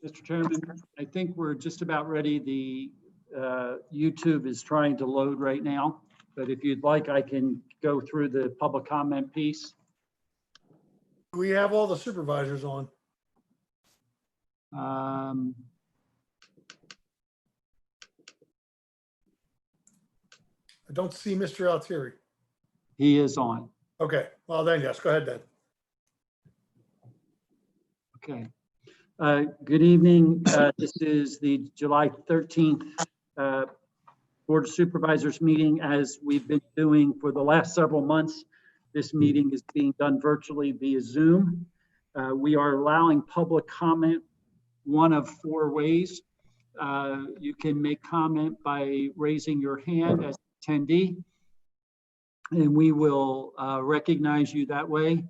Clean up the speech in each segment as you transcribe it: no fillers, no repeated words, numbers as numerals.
Mr. Chairman, I think we're just about ready. The YouTube is trying to load right now, but if you'd like, I can go through the public comment piece. We have all the supervisors on. I don't see Mr. Altieri. He is on. Okay, well then, yes, go ahead then. Okay. Good evening. This is the July 13th Board of Supervisors meeting. As we've been doing for the last several months, this meeting is being done virtually via Zoom. We are allowing public comment one of four ways. You can make comment by raising your hand as an attendee, and we will recognize you that way.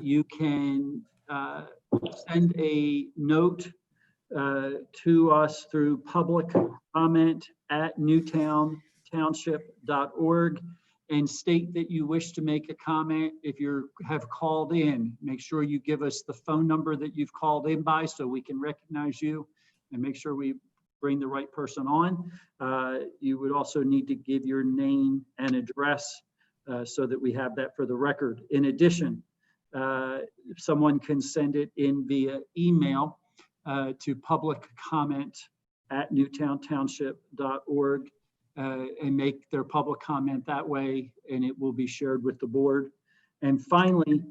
You can send a note to us through public comment at newtowntownship.org and state that you wish to make a comment. If you have called in, make sure you give us the phone number that you've called in by so we can recognize you and make sure we bring the right person on. You would also need to give your name and address so that we have that for the record. In addition, if someone can send it in via email to public comment at newtowntownship.org and make their public comment that way, and it will be shared with the board. And finally,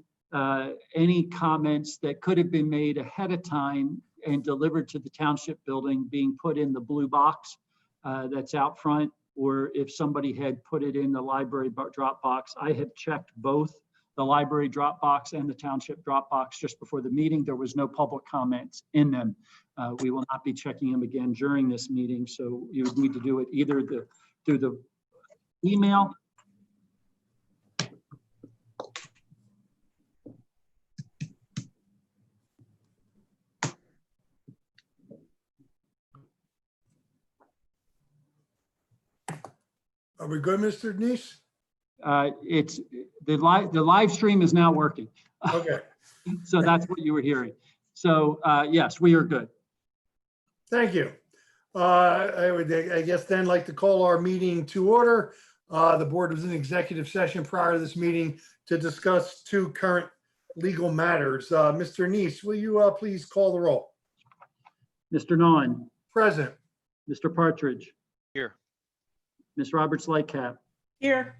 any comments that could have been made ahead of time and delivered to the township building being put in the blue box that's out front, or if somebody had put it in the library drop box. I have checked both the library drop box and the township drop box just before the meeting. There was no public comments in them. We will not be checking them again during this meeting, so you would need to do it either through the email Are we good, Mr. Denise? it's the live stream is now working. Okay, So that's what you were hearing. So yes, we are good. thank you. I would, I guess then like to call our meeting to order. The board was in executive session prior to this meeting to discuss two current legal matters. Mr. Neese, will you please call the roll? Mr. Nawn, Present. Mr. Partridge, Here. Ms. Roberts Lightcap, Here.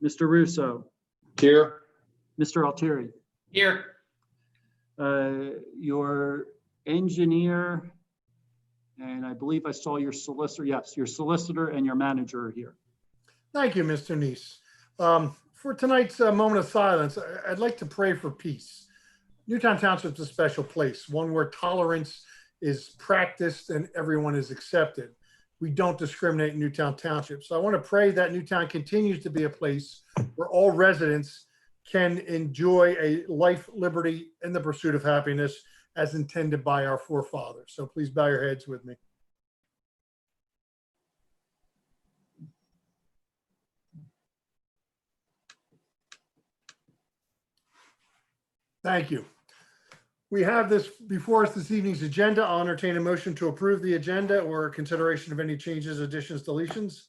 Mr. Russo, Here. Mr. Altieri. Here. Your engineer, and I believe I saw your solicitor. Yes, your solicitor and your manager are here. Thank you, Mr. Neese. For tonight's moment of silence, I'd like to pray for peace. Newtown Township is a special place, one where tolerance is practiced and everyone is accepted. We don't discriminate in Newtown Township. So I want to pray that Newtown continues to be a place where all residents can enjoy a life, liberty, and the pursuit of happiness as intended by our forefathers. So please bow your heads with me. Thank you. We have this before us this evening's agenda. I'll entertain a motion to approve the agenda or consideration of any changes, additions, deletions.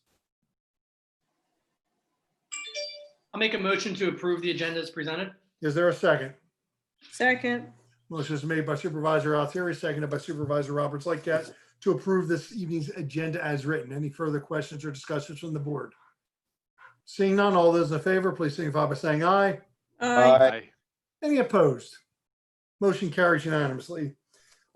I'll make a motion to approve the agenda as presented. Is there a second? Second. Motion is made by Supervisor Altieri, seconded by Supervisor Roberts Lightcap to approve this evening's agenda as written. Any further questions or discussions from the board? Seeing none, all those in favor, please signify by saying aye. Aye. Any opposed? Motion carries unanimously.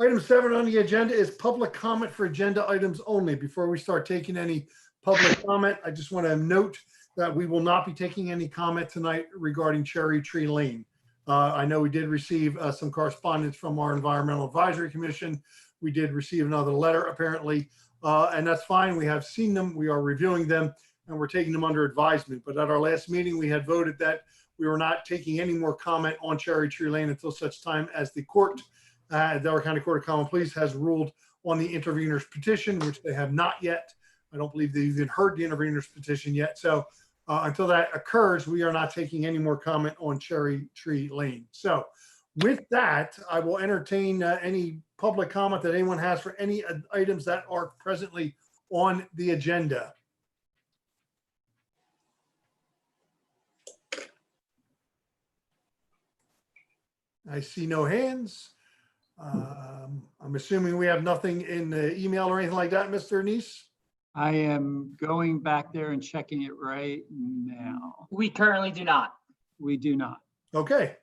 Item 7 on the agenda is public comment for agenda items only. Before we start taking any public comment, I just want to note that we will not be taking any comment tonight regarding Cherry Tree Lane. I know we did receive some correspondence from our Environmental Advisory Commission. We did receive another letter apparently, and that's fine. We have seen them, we are reviewing them, and we're taking them under advisement. But at our last meeting, we had voted that we were not taking any more comment on Cherry Tree Lane until such time as the court, the Delaware County Court of Common Pleas, has ruled on the intervener's petition, which they have not yet. I don't believe they've even heard the intervener's petition yet. So until that occurs, we are not taking any more comment on Cherry Tree Lane. So with that, I will entertain any public comment that anyone has for any items that are presently on the agenda? I see no hands. I'm assuming we have nothing in the email or anything like that, Mr. Neese? I am going back there and checking it right now. We currently do not. We do not. Okay,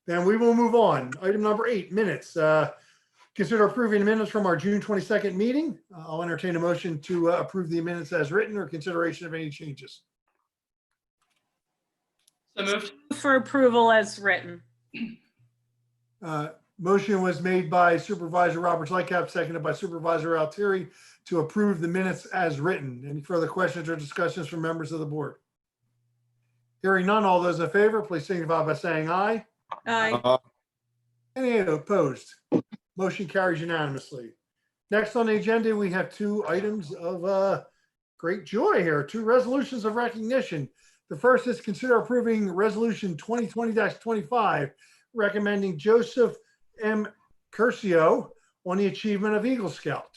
then we will move on. Item number 8, minutes. Consider approving the minutes from our June 22nd meeting. I'll entertain a motion to approve the minutes as written or consideration of any changes. So moved. For approval as written. Motion was made by Supervisor Roberts Lightcap, seconded by Supervisor Altieri to approve the minutes as written. Any further questions or discussions from members of the board? Hearing none, all those in favor, please signify by saying aye. Aye. Any opposed? Motion carries unanimously. Next on the agenda, we have 2 items of great joy here, 2 resolutions of recognition. The first is consider approving Resolution 2020-25, recommending Joseph M. Curcio on the achievement of Eagle Scout.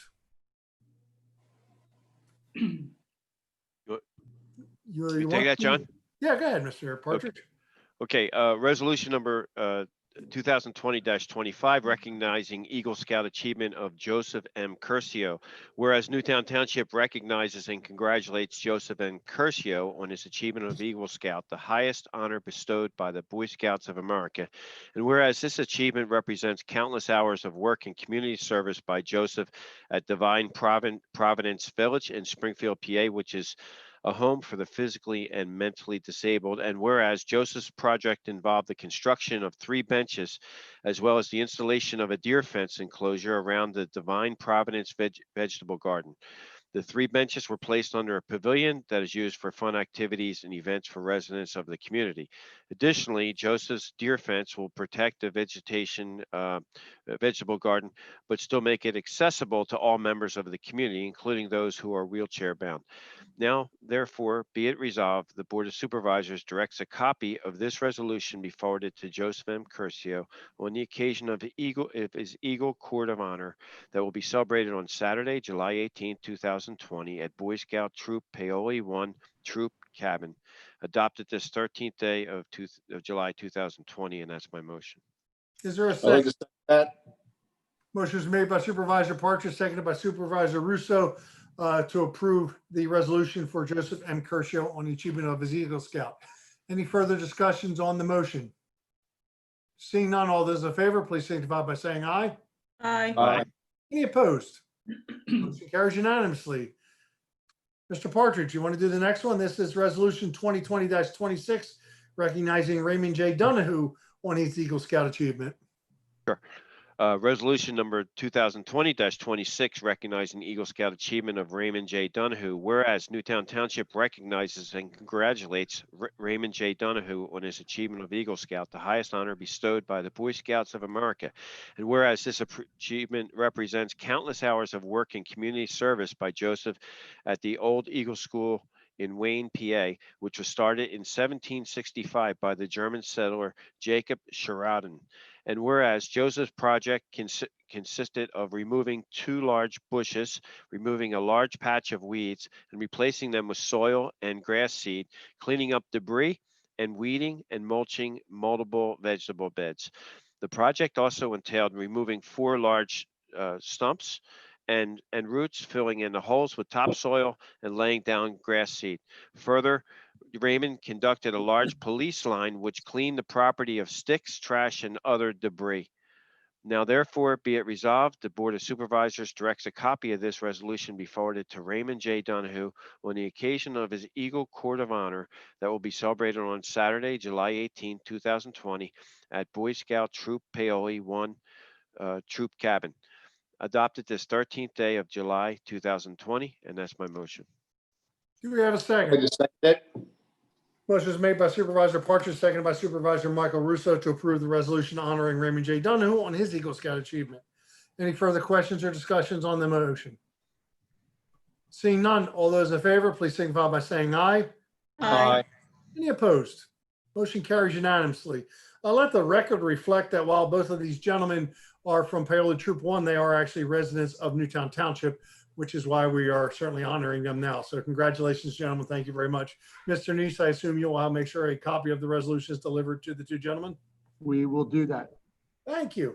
You take that, John? Yeah, go ahead, Mr. Partridge. Okay, resolution number 2020-25, recognizing Eagle Scout achievement of Joseph M. Curcio. Whereas Newtown Township recognizes and congratulates Joseph M. Curcio on his achievement of Eagle Scout, the highest honor bestowed by the Boy Scouts of America. And whereas this achievement represents countless hours of work and community service by Joseph at Divine Providence Village in Springfield, PA, which is a home for the physically and mentally disabled. And whereas Joseph's project involved the construction of 3 benches, as well as the installation of a deer fence enclosure around the Divine Providence vegetable garden. The 3 benches were placed under a pavilion that is used for fun activities and events for residents of the community. Additionally, Joseph's deer fence will protect the vegetable garden, but still make it accessible to all members of the community, including those who are wheelchair bound. Now, therefore, be it resolved, the Board of Supervisors directs a copy of this resolution be forwarded to Joseph M. Curcio on the occasion of his Eagle Court of Honor that will be celebrated on Saturday, July 18, 2020 at Boy Scout Troop Paoli 1 Troop Cabin, adopted this 13th day of July 2020, and that's my motion. Is there a I'd like second? to second that. Motion is made by Supervisor Partridge, seconded by Supervisor Russo to approve the resolution for Joseph M. Curcio on the achievement of his Eagle Scout. Any further discussions on the motion? Seeing none, all those in favor, please signify by saying aye. Aye. Aye. Any opposed? Motion carries unanimously. Mr. Partridge, you want to do the next one? This is Resolution 2020-26, recognizing Raymond J. Donohue on his Eagle Scout achievement. Sure. Resolution number 2020-26, recognizing Eagle Scout achievement of Raymond J. Donohue. Whereas Newtown Township recognizes and congratulates Raymond J. Donohue on his achievement of Eagle Scout, the highest honor bestowed by the Boy Scouts of America. And whereas this achievement represents countless hours of work and community service by Joseph at the Old Eagle School in Wayne, PA, which was started in 1765 by the German settler Jacob Sheridan. And whereas Joseph's project consisted of removing 2 large bushes, removing a large patch of weeds, and replacing them with soil and grass seed, cleaning up debris, and weeding and mulching multiple vegetable beds. The project also entailed removing 4 large stumps and roots, filling in the holes with topsoil and laying down grass seed. Further, Raymond conducted a large police line which cleaned the property of sticks, trash, and other debris. Now, therefore, be it resolved, the Board of Supervisors directs a copy of this resolution be forwarded to Raymond J. Donohue on the occasion of his Eagle Court of Honor that will be celebrated on Saturday, July 18, 2020 at Boy Scout Troop Paoli 1 Troop Cabin, adopted this 13th day of July 2020, and that's my motion. Do we have a I'd second? like to second it. Motion is made by Supervisor Partridge, seconded by Supervisor Michael Russo to approve the resolution honoring Raymond J. Donohue on his Eagle Scout achievement. Any further questions or discussions on the motion? Seeing none, all those in favor, please signify by saying aye. Aye. Any opposed? Motion carries unanimously. I'll let the record reflect that while both of these gentlemen are from Paola Troop 1, they are actually residents of Newtown Township, which is why we are certainly honoring them now. So congratulations, gentlemen. Thank you very much. Mr. Neese, I assume you'll make sure a copy of the resolution is delivered to the two gentlemen. We will do that. Thank you.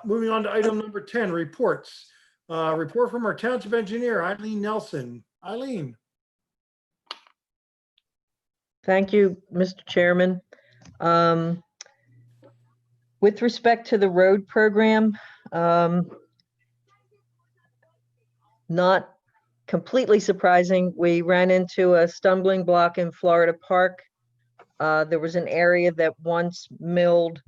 Moving on to item number 10, reports. Report from our Township Engineer, Eileen Nelson. Eileen. Thank you, Mr. Chairman. With respect to the road program, not completely surprising, we ran into a stumbling block in Florida Park. There was an area that once milled,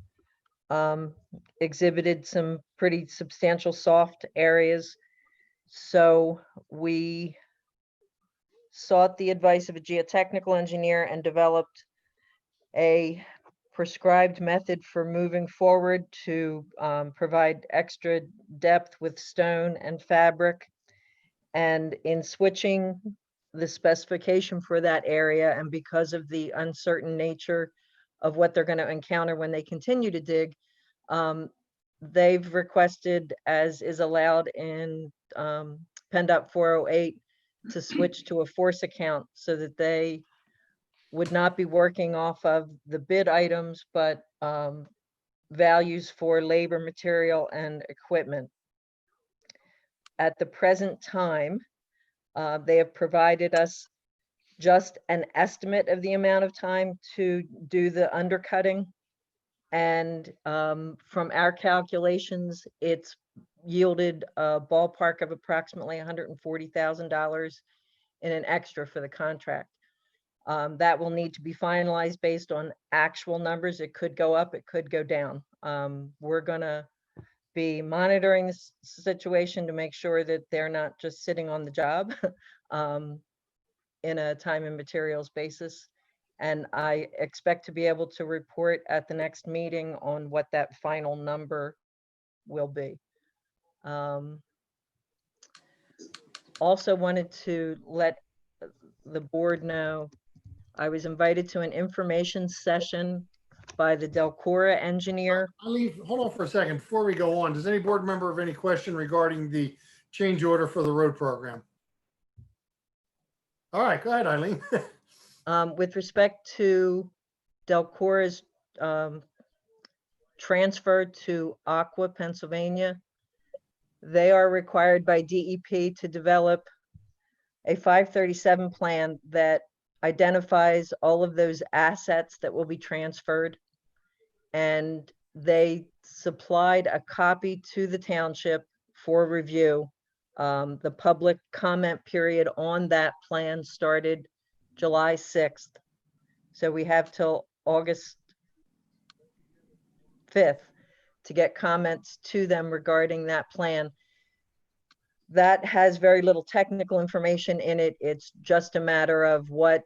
exhibited some pretty substantial soft areas. So we sought the advice of a geotechnical engineer and developed a prescribed method for moving forward to provide extra depth with stone and fabric. And in switching the specification for that area, and because of the uncertain nature of what they're going to encounter when they continue to dig, they've requested, as is allowed in PennDOT 408, to switch to a force account so that they would not be working off of the bid items, but values for labor, material, and equipment. At the present time, they have provided us just an estimate of the amount of time to do the undercutting. And from our calculations, it's yielded a ballpark of approximately $140,000 in an extra for the contract. That will need to be finalized based on actual numbers. It could go up, it could go down. We're gonna be monitoring this situation to make sure that they're not just sitting on the job in a time and materials basis. And I expect to be able to report at the next meeting on what that final number will be. Also wanted to let the board know, I was invited to an information session by the DELCORA engineer. Eileen, hold on for a second. Before we go on, does any board member have any question regarding the change order for the road program? All right, go ahead, Eileen. With respect to DELCORA's transfer to Aqua, Pennsylvania, they are required by DEP to develop a 537 plan that identifies all of those assets that will be transferred. And they supplied a copy to the township for review. The public comment period on that plan started July 6th. So we have till August 5th to get comments to them regarding that plan. That has very little technical information in it. It's just a matter of what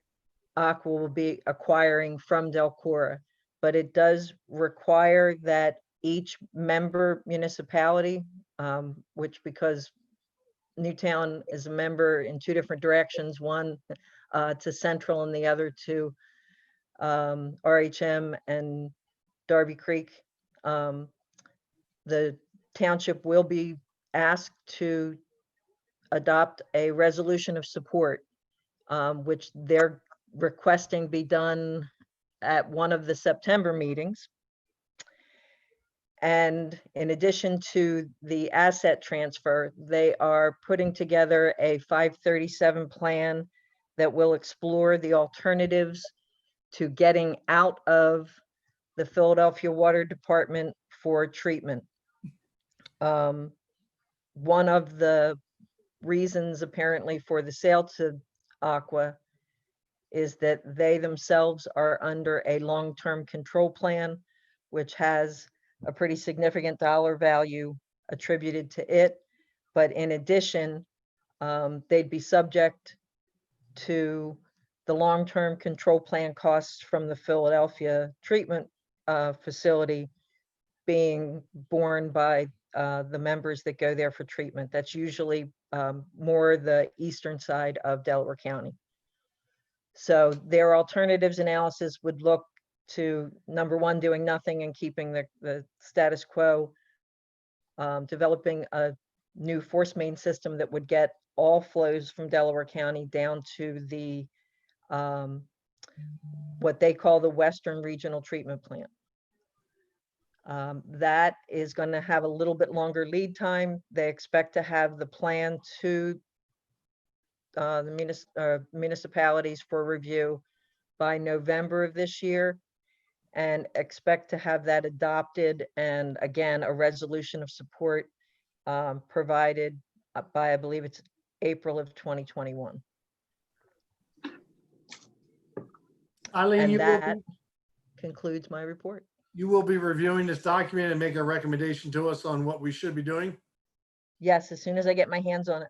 Aqua will be acquiring from DELCORA. But it does require that each member municipality, which because Newtown is a member in two different directions, one to Central and the other to RHM and Darby Creek, the township will be asked to adopt a resolution of support, which they're requesting be done at one of the September meetings. And in addition to the asset transfer, they are putting together a 537 plan that will explore the alternatives to getting out of the Philadelphia Water Department for treatment. One of the reasons apparently for the sale to Aqua is that they themselves are under a long-term control plan, which has a pretty significant dollar value attributed to it. But in addition, they'd be subject to the long-term control plan costs from the Philadelphia treatment facility being borne by the members that go there for treatment. That's usually more the eastern side of Delaware County. So their alternatives analysis would look to, number one, doing nothing and keeping the status quo, developing a new force main system that would get all flows from Delaware County down to the, what they call the Western Regional Treatment Plant. That is going to have a little bit longer lead time. They expect to have the plan to the municipalities for review by November of this year, and expect to have that adopted, and again, a resolution of support provided by, I believe it's April of 2021. Eileen, And you will that be- concludes my report. you will be reviewing this document and make a recommendation to us on what we should be doing. Yes, as soon as I get my hands on it.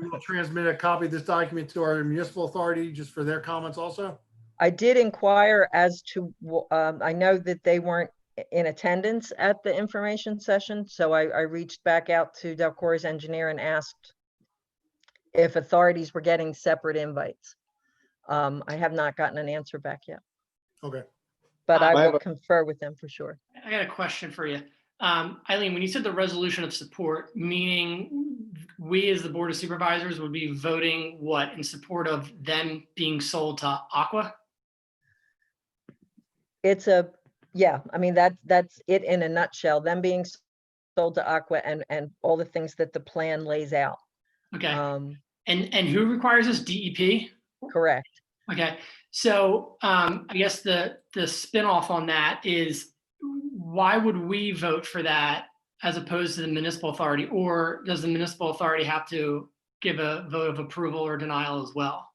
We will transmit a copy of this document to our municipal authority just for their comments also. I did inquire as to, I know that they weren't in attendance at the information session, so I reached back out to DELCORA's engineer and asked if authorities were getting separate invites. I have not gotten an answer back yet, Okay. but I I have will a- confer with them for sure. I got a question for you. Eileen, when you said the resolution of support, meaning we as the Board of Supervisors would be voting what in support of them being sold to Aqua? It's a, yeah, I mean, that's it in a nutshell, them being sold to Aqua and all the things that the plan lays out. Okay, and who requires this? DEP? Correct. Okay, so I guess the spinoff on that is, why would we vote for that as opposed to the municipal authority? Or does the municipal authority have to give a vote of approval or denial as well?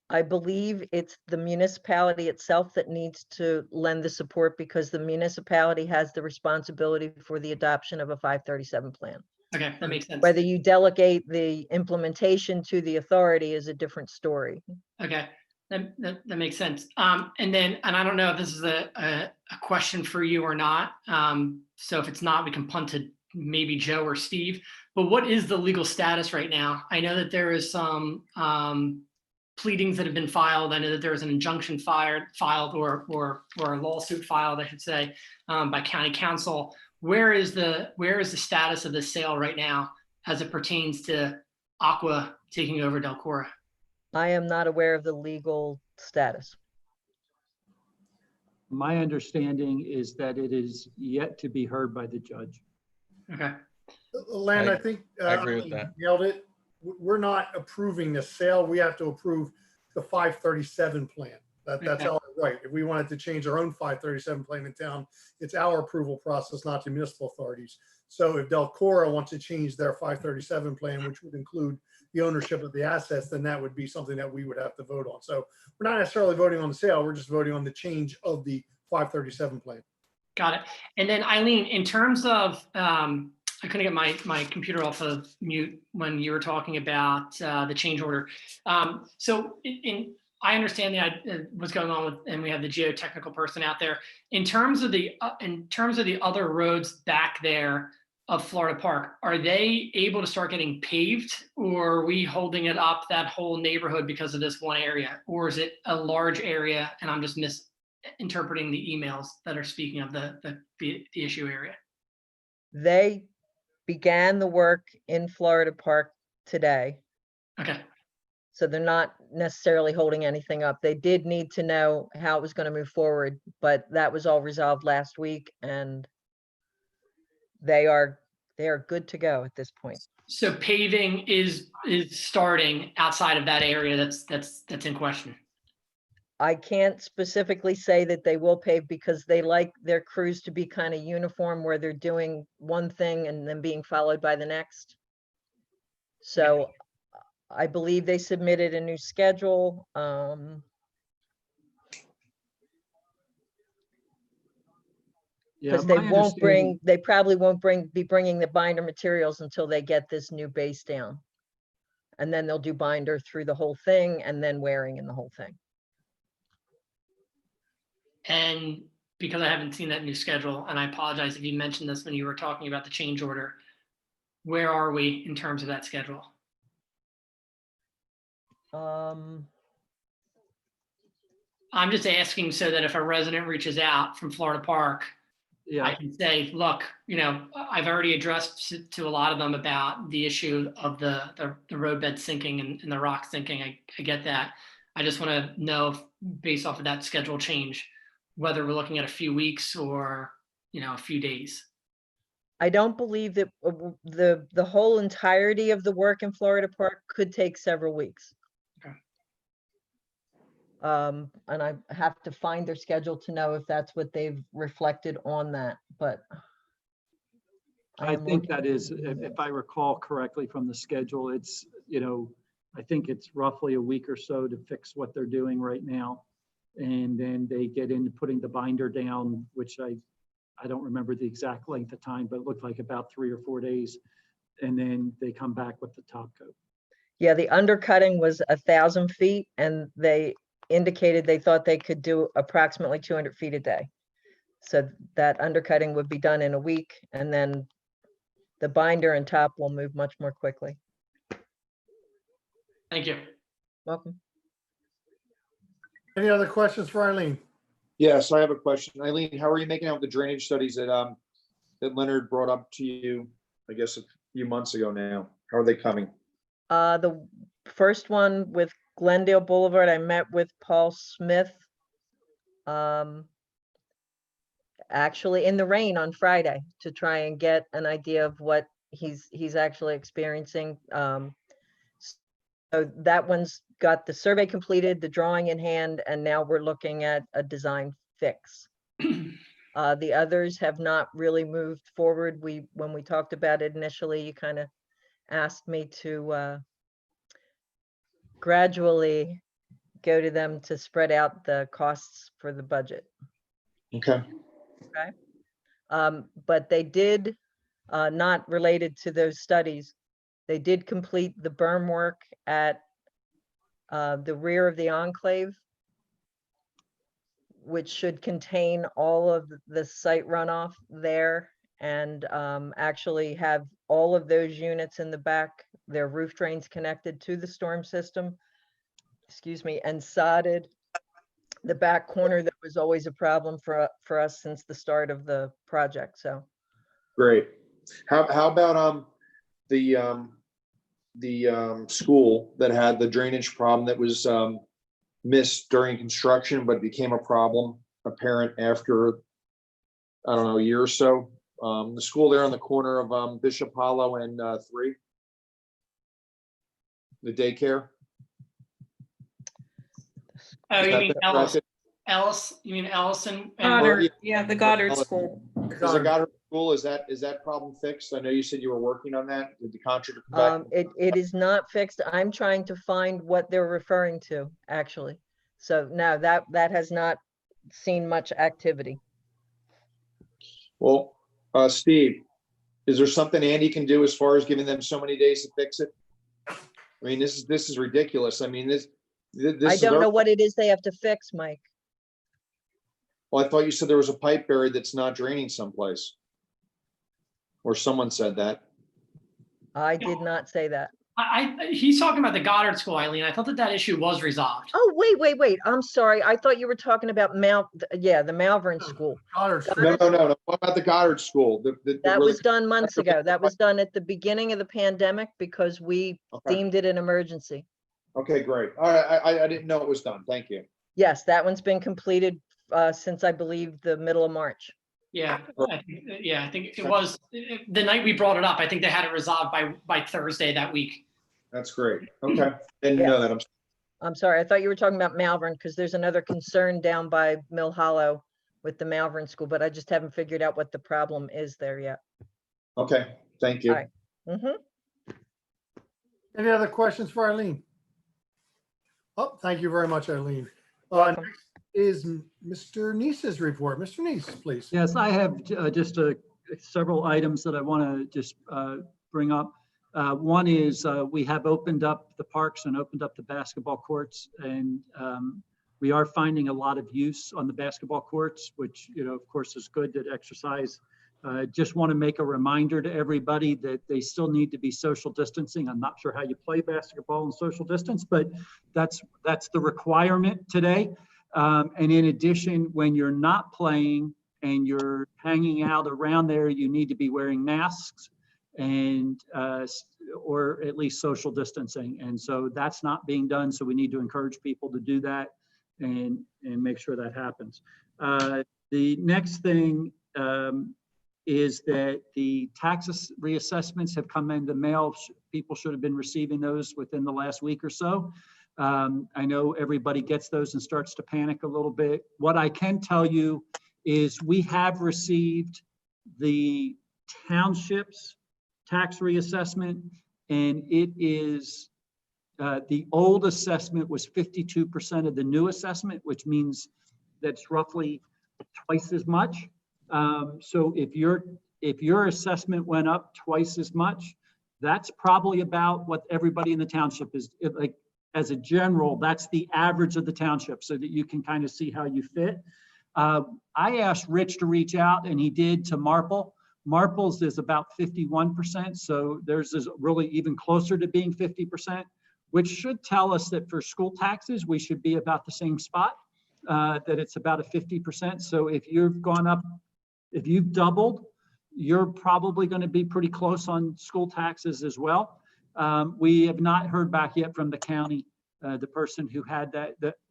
I believe it's the municipality itself that needs to lend the support, because the municipality has the responsibility for the adoption of a 537 plan. Okay, that makes sense. Whether you delegate the implementation to the authority is a different story. Okay, that makes sense. And I don't know if this is a question for you or not. So if it's not, we can punt to maybe Joe or Steve. But what is the legal status right now? I know that there is some pleadings that have been filed. I know that there was an injunction filed or a lawsuit filed, I should say, by county council. Where is the status of the sale right now as it pertains to Aqua taking over DELCORA? I am not aware of the legal status. My understanding is that it is yet to be heard by the judge. Okay. Len, I think. I agree with Eileen that. Nailed it. We're not approving the sale. We have to approve the 537 plan. That's Okay. our right. If we wanted to change our own 537 plan in town, it's our approval process, not the municipal authorities. So if DELCORA wants to change their 537 plan, which would include the ownership of the assets, then that would be something that we would have to vote on. So we're not necessarily voting on the sale. We're just voting on the change of the 537 plan. Got it. And then Eileen, in terms of, I couldn't get my computer off of mute when you were talking about the change order. So I understand what's going on with, and we have the geotechnical person out there. In terms of the other roads back there of Florida Park, are they able to start getting paved, or are we holding it up, that whole neighborhood, because of this one area? Or is it a large area and I'm just misinterpreting the emails that are speaking of the issue area? They began the work in Florida Park today, Okay, so they're not necessarily holding anything up. They did need to know how it was going to move forward, but that was all resolved last week, and they are good to go at this point. so paving is starting outside of that area that's in question. I can't specifically say that they will pave, because they like their crews to be kind of uniform, where they're doing one thing and then being followed by the next. So I believe they submitted a new schedule. Yeah, Because they my won't bring, understanding- they probably won't be bringing the binder materials until they get this new base down. And then they'll do binder through the whole thing, and then wearing in the whole thing. And because I haven't seen that new schedule, and I apologize if you mentioned this when you were talking about the change order, where are we in terms of that schedule? I'm just asking so that if a resident reaches out from Florida Park, I Yeah, can say, look, I've already addressed to a lot of them about the issue of the roadbed sinking and the rock sinking. I get that. I just want to know if, based off of that schedule change, whether we're looking at a few weeks or, a few days. I don't believe that the whole entirety of the work in Florida Park could take several weeks. Okay. And I have to find their schedule to know if that's what they've reflected on that, but. I am think looking- that is, if I recall correctly from the schedule, it's, I think it's roughly a week or so to fix what they're doing right now. And then they get into putting the binder down, which I don't remember the exact length of time, but it looked like about 3 or 4 days. And then they come back with the top coat. Yeah, the undercutting was 1,000 feet and they indicated they thought they could do approximately 200 feet a day. So that undercutting would be done in a week and then the binder and top will move much more quickly. Thank you. Welcome. Any other questions for Eileen? Yes, I have a question. Eileen, how are you making out with the drainage studies that Leonard brought up to you, I guess, a few months ago now? How are they coming? The first one with Glendale Boulevard, I met with Paul Smith. Actually in the rain on Friday to try and get an idea of what he's actually experiencing. So that one's got the survey completed, the drawing in hand, and now we're looking at a design fix. The others have not really moved forward. When we talked about it initially, you kind of asked me to gradually go to them to spread out the costs for the budget. Okay. But they did, not related to those studies, they did complete the berm work at the rear of the enclave, which should contain all of the site runoff there and actually have all of those units in the back, their roof drains connected to the storm system, excuse me, and sodded the back corner that was always a problem for us since the start of the project, so. Great. How about the school that had the drainage problem that was missed during construction, but became a problem apparent after, I don't know, a year or so? The school there on the corner of Bishop Hollow and 3? The daycare? Oh, Is you that mean the- Ellis? You mean Ellison? Goddard, yeah, the Goddard School. Is the Goddard School, is that problem fixed? I know you said you were working on that. Did the contractor come back? It is not fixed. I'm trying to find what they're referring to, actually. So no, that has not seen much activity. Well, Steve, is there something Andy can do as far as giving them so many days to fix it? I mean, this is ridiculous. I mean, this I is don't know their- what it is they have to fix, Mike. Well, I thought you said there was a pipe buried that's not draining someplace. Or someone said that. I did not say that. He's talking about the Goddard School, Eileen. I thought that issue was resolved. Oh, wait. I'm sorry. I thought you were talking about the Malvern School. Goddard Street. No. What about the Goddard School? That was done months ago. That was done at the beginning of the pandemic because we Okay. deemed it an emergency. Okay, great. All right, I didn't know it was done. Thank you. Yes, that one's been completed since I believe the middle of March. Yeah, I think it was the night we brought it up. I think they had it resolved by Thursday that week. That's great. Okay. Didn't know that. I'm sorry, I thought you were talking about Malvern because there's another concern down by Mill Hollow with the Malvern School, but I just haven't figured out what the problem is there yet. Okay, thank you. All right. Mhm. Any other questions for Eileen? Oh, thank you very much, Eileen. Welcome. Next is Mr. Neese's report. Mr. Neese, please. Yes, I have just several items that I want to just bring up. One is we have opened up the parks and opened up the basketball courts, and we are finding a lot of use on the basketball courts, which, of course, is good to exercise. Just want to make a reminder to everybody that they still need to be social distancing. I'm not sure how you play basketball in social distance, but that's the requirement today. And in addition, when you're not playing and you're hanging out around there, you need to be wearing masks and or at least social distancing. And so that's not being done. So we need to encourage people to do that and make sure that happens. The next thing is that the tax reassessments have come in the mail. People should have been receiving those within the last week or so. I know everybody gets those and starts to panic a little bit. What I can tell you is we have received the township's tax reassessment, and it is the old assessment was 52% of the new assessment, which means that's roughly twice as much. So if your assessment went up twice as much, that's probably about what everybody in the township is like. As a general, that's the average of the township, so that you can kind of see how you fit. I asked Rich to reach out, and he did, to Marple. Marple's is about 51%, so theirs is really even closer to being 50%, which should tell us that for school taxes, we should be about the same spot, that it's about a 50%. So if you've gone up, if you've doubled, you're probably going to be pretty close on school taxes as well. We have not heard back yet from the county. The person who had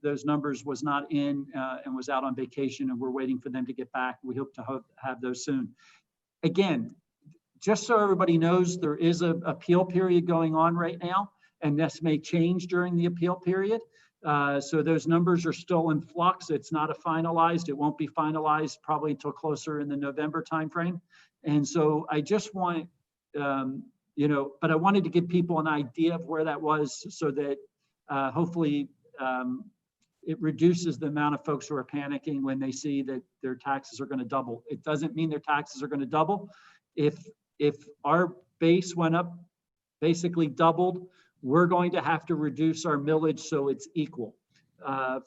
those numbers was not in and was out on vacation, and we're waiting for them to get back. We hope to have those soon. Again, just so everybody knows, there is an appeal period going on right now, and this may change during the appeal period. So those numbers are still in flux. It's not finalized. It won't be finalized probably until closer in the November timeframe. And so I just want, but I wanted to give people an idea of where that was, so that hopefully it reduces the amount of folks who are panicking when they see that their taxes are going to double. It doesn't mean their taxes are going to double. If our base went up, basically doubled, we're going to have to reduce our millage so it's equal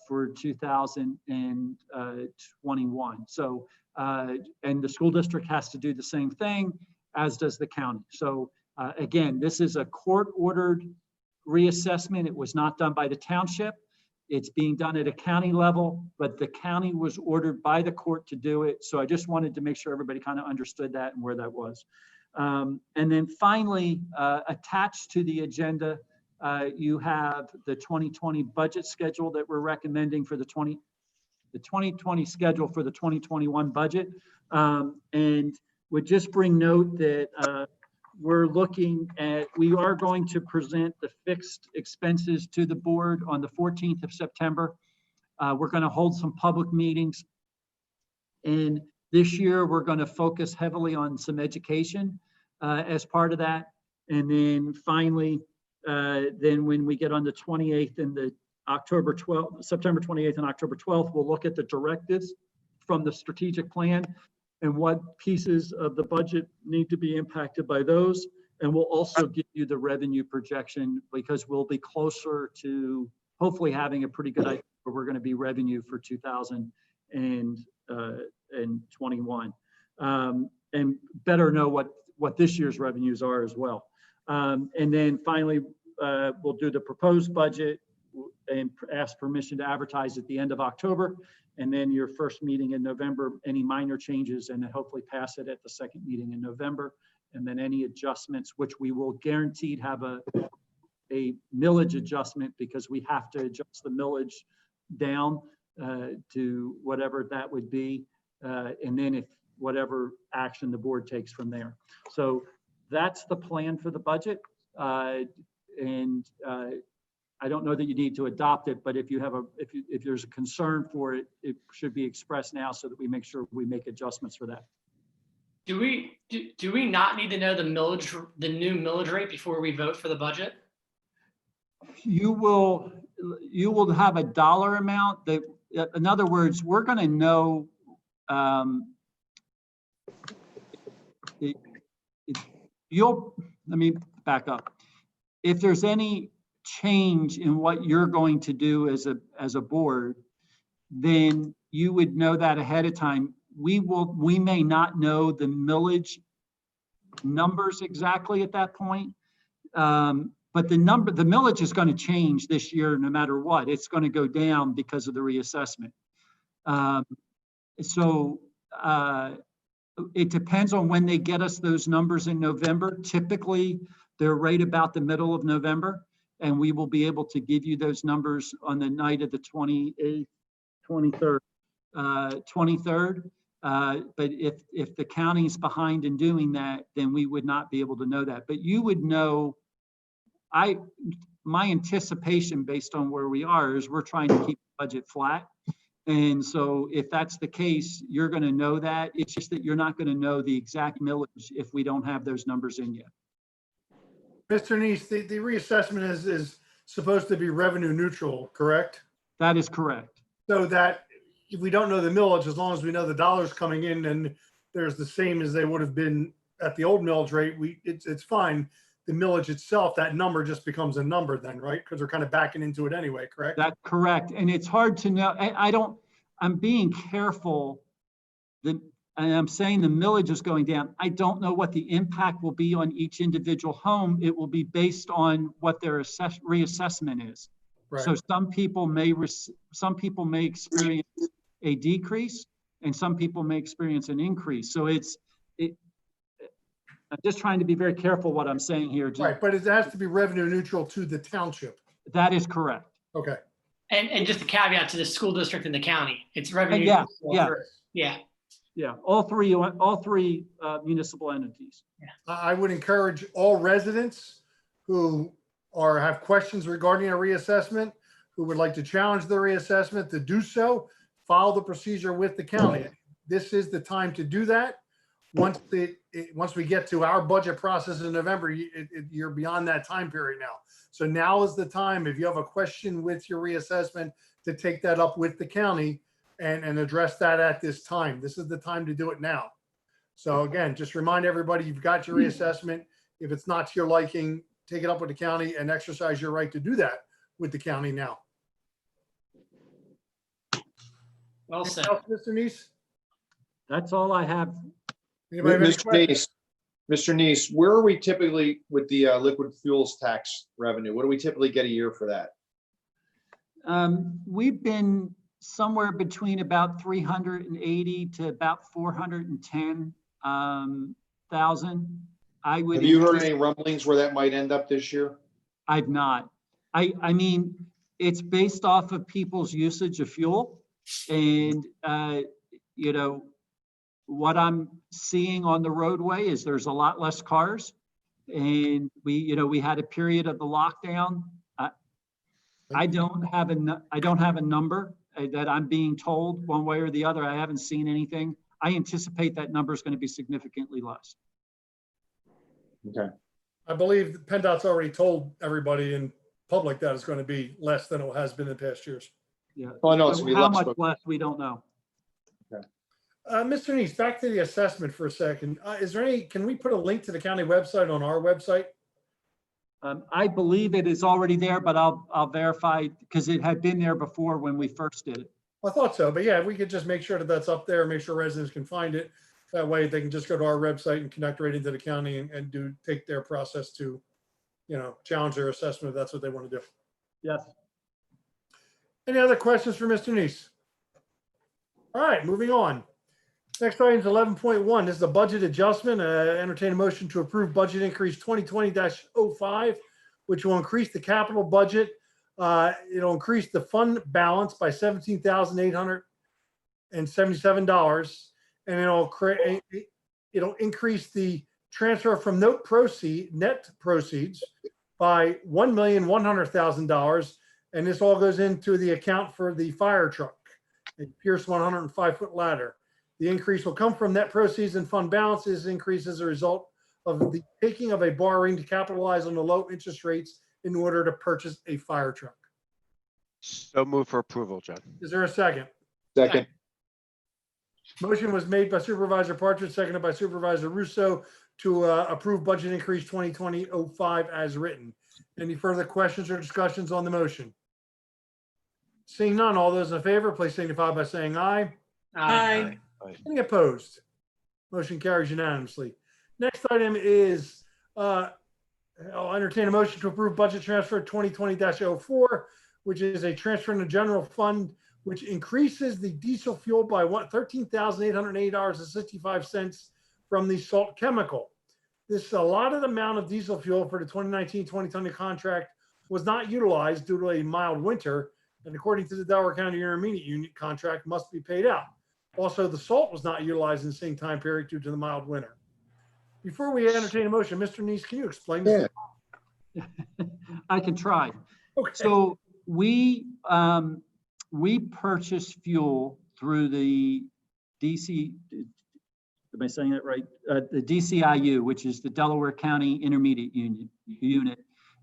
for 2021. So, and the school district has to do the same thing, as does the county. So again, this is a court-ordered reassessment. It was not done by the township. It's being done at a county level, but the county was ordered by the court to do it. So I just wanted to make sure everybody kind of understood that and where that was. And then finally, attached to the agenda, you have the 2020 budget schedule that we're recommending for the 2020 schedule for the 2021 budget. And would just bring note that we're looking at, we are going to present the fixed expenses to the board on the 14th of September. We're going to hold some public meetings. And this year, we're going to focus heavily on some education as part of that. And then finally, then when we get on the 28th and the September 28th and October 12th, we'll look at the directives from the strategic plan and what pieces of the budget need to be impacted by those. And we'll also give you the revenue projection, because we'll be closer to hopefully having a pretty good idea where we're going to be revenue for 2021. And better know what this year's revenues are as well. And then finally, we'll do the proposed budget and ask permission to advertise at the end of October. And then your first meeting in November, any minor changes, and then hopefully pass it at the second meeting in November. And then any adjustments, which we will guaranteed have a millage adjustment, because we have to adjust the millage down to whatever that would be. And then if whatever action the board takes from there. So that's the plan for the budget. I don't know that you need to adopt it, but if you have if there's a concern for it, it should be expressed now so that we make sure we make adjustments for that. Do we not need to know the new millage rate before we vote for the budget? You will have a dollar amount that, in other words, we're going to know. Let me back up. If there's any change in what you're going to do as a board, then you would know that ahead of time. We may not know the millage numbers exactly at that point, But the millage is going to change this year no matter what. It's going to go down because of the reassessment. It depends on when they get us those numbers in November. Typically, they're right about the middle of November, and we will be able to give you those numbers on the night of the 28th, 23rd. But if the county's behind in doing that, then we would not be able to know that. But you would know, my anticipation based on where we are is we're trying to keep the budget flat. And so if that's the case, you're going to know that. It's just that you're not going to know the exact millage if we don't have those numbers in yet. Mr. Neese, the reassessment is supposed to be revenue neutral, correct? That is correct. So that if we don't know the millage, as long as we know the dollars coming in and there's the same as they would have been at the old millage rate, it's fine. The millage itself, that number just becomes a number then, right? Because we're kind of backing into it anyway, correct? That's correct. And it's hard to know. I'm being careful. And I'm saying the millage is going down. I don't know what the impact will be on each individual home. It will be based on what their reassessment is. Right. So some people may experience a decrease and some people may experience an increase. So I'm just trying to be very careful what I'm saying here. Right, but it has to be revenue neutral to the township. That is correct. Okay. And just a caveat to the school district and the county, it's revenue. Yeah, neutral. yeah. Yeah. Yeah, all three municipal entities. I would encourage all residents who have questions regarding a reassessment, who would like to challenge the reassessment, to do so. Follow the procedure with the county. This is the time to do that. Once we get to our budget process in November, you're beyond that time period now. So now is the time, if you have a question with your reassessment, to take that up with the county and address that at this time. This is the time to do it now. So again, just remind everybody you've got your reassessment. If it's not to your liking, take it up with the county and exercise your right to do that with the county now. Well said. Anything else, Mr. Neese? That's all I have. Anybody have any Mr. questions? Neese, Mr. Neese, where are we typically with the liquid fuels tax revenue? What do we typically get a year for that? We've been somewhere between about 380 to about 410,000. Have you heard any rumblings where that might end up this year? I've not. I mean, it's based off of people's usage of fuel, and what I'm seeing on the roadway is there's a lot less cars, and we had a period of the lockdown. I don't have a number that I'm being told one way or the other. I haven't seen anything. I anticipate that number is going to be significantly less. Okay. I believe PennDOT's already told everybody in public that it's going to be less than it has been in past years. Yeah. Oh, I know it's gonna be How less, much but- less, we don't know. Mr. Neese, back to the assessment for a second. Can we put a link to the county website on our website? I believe it is already there, but I'll verify because it had been there before when we first did it. I thought so, but yeah, we could just make sure that that's up there, make sure residents can find it. That way they can just go to our website and connect right into the county and take their process to, challenge their assessment if that's what they want to do. Yes. Any other questions for Mr. Neese? All right, moving on. Next item is 11.1. This is a budget adjustment. Entertain a motion to approve budget increase 2020-05, which will increase the capital budget. It'll increase the fund balance by $17,877, and it'll increase the transfer from net proceeds by $1,100,000, and this all goes into the account for the fire truck, a Pierce 105-foot ladder. The increase will come from net proceeds and fund balances increase as a result of the taking of a borrowing to capitalize on the low interest rates in order to purchase a fire truck. So move for approval, John. Is there a second? Second. Motion was made by Supervisor Partridge, seconded by Supervisor Russo to approve budget increase 2020-05 as written. Any further questions or discussions on the motion? Seeing none, all those in favor, please signify by saying aye. Aye. Any opposed? Motion carries unanimously. Next item is I'll entertain a motion to approve budget transfer 2020-04, which is a transfer in the general fund, which increases the diesel fuel by $13,808.65 from the salt chemical. This allotted amount of diesel fuel for the 2019-2020 contract was not utilized due to a mild winter, and according to the Delaware County Intermediate Unit contract, must be paid out. Also, the salt was not utilized in the same time period due to the mild winter. Before we entertain a motion, Mr. Neese, can you explain this? I can try. Okay. So we purchase fuel through the DC, am I saying that right? The DCIU, which is the Delaware County Intermediate Unit.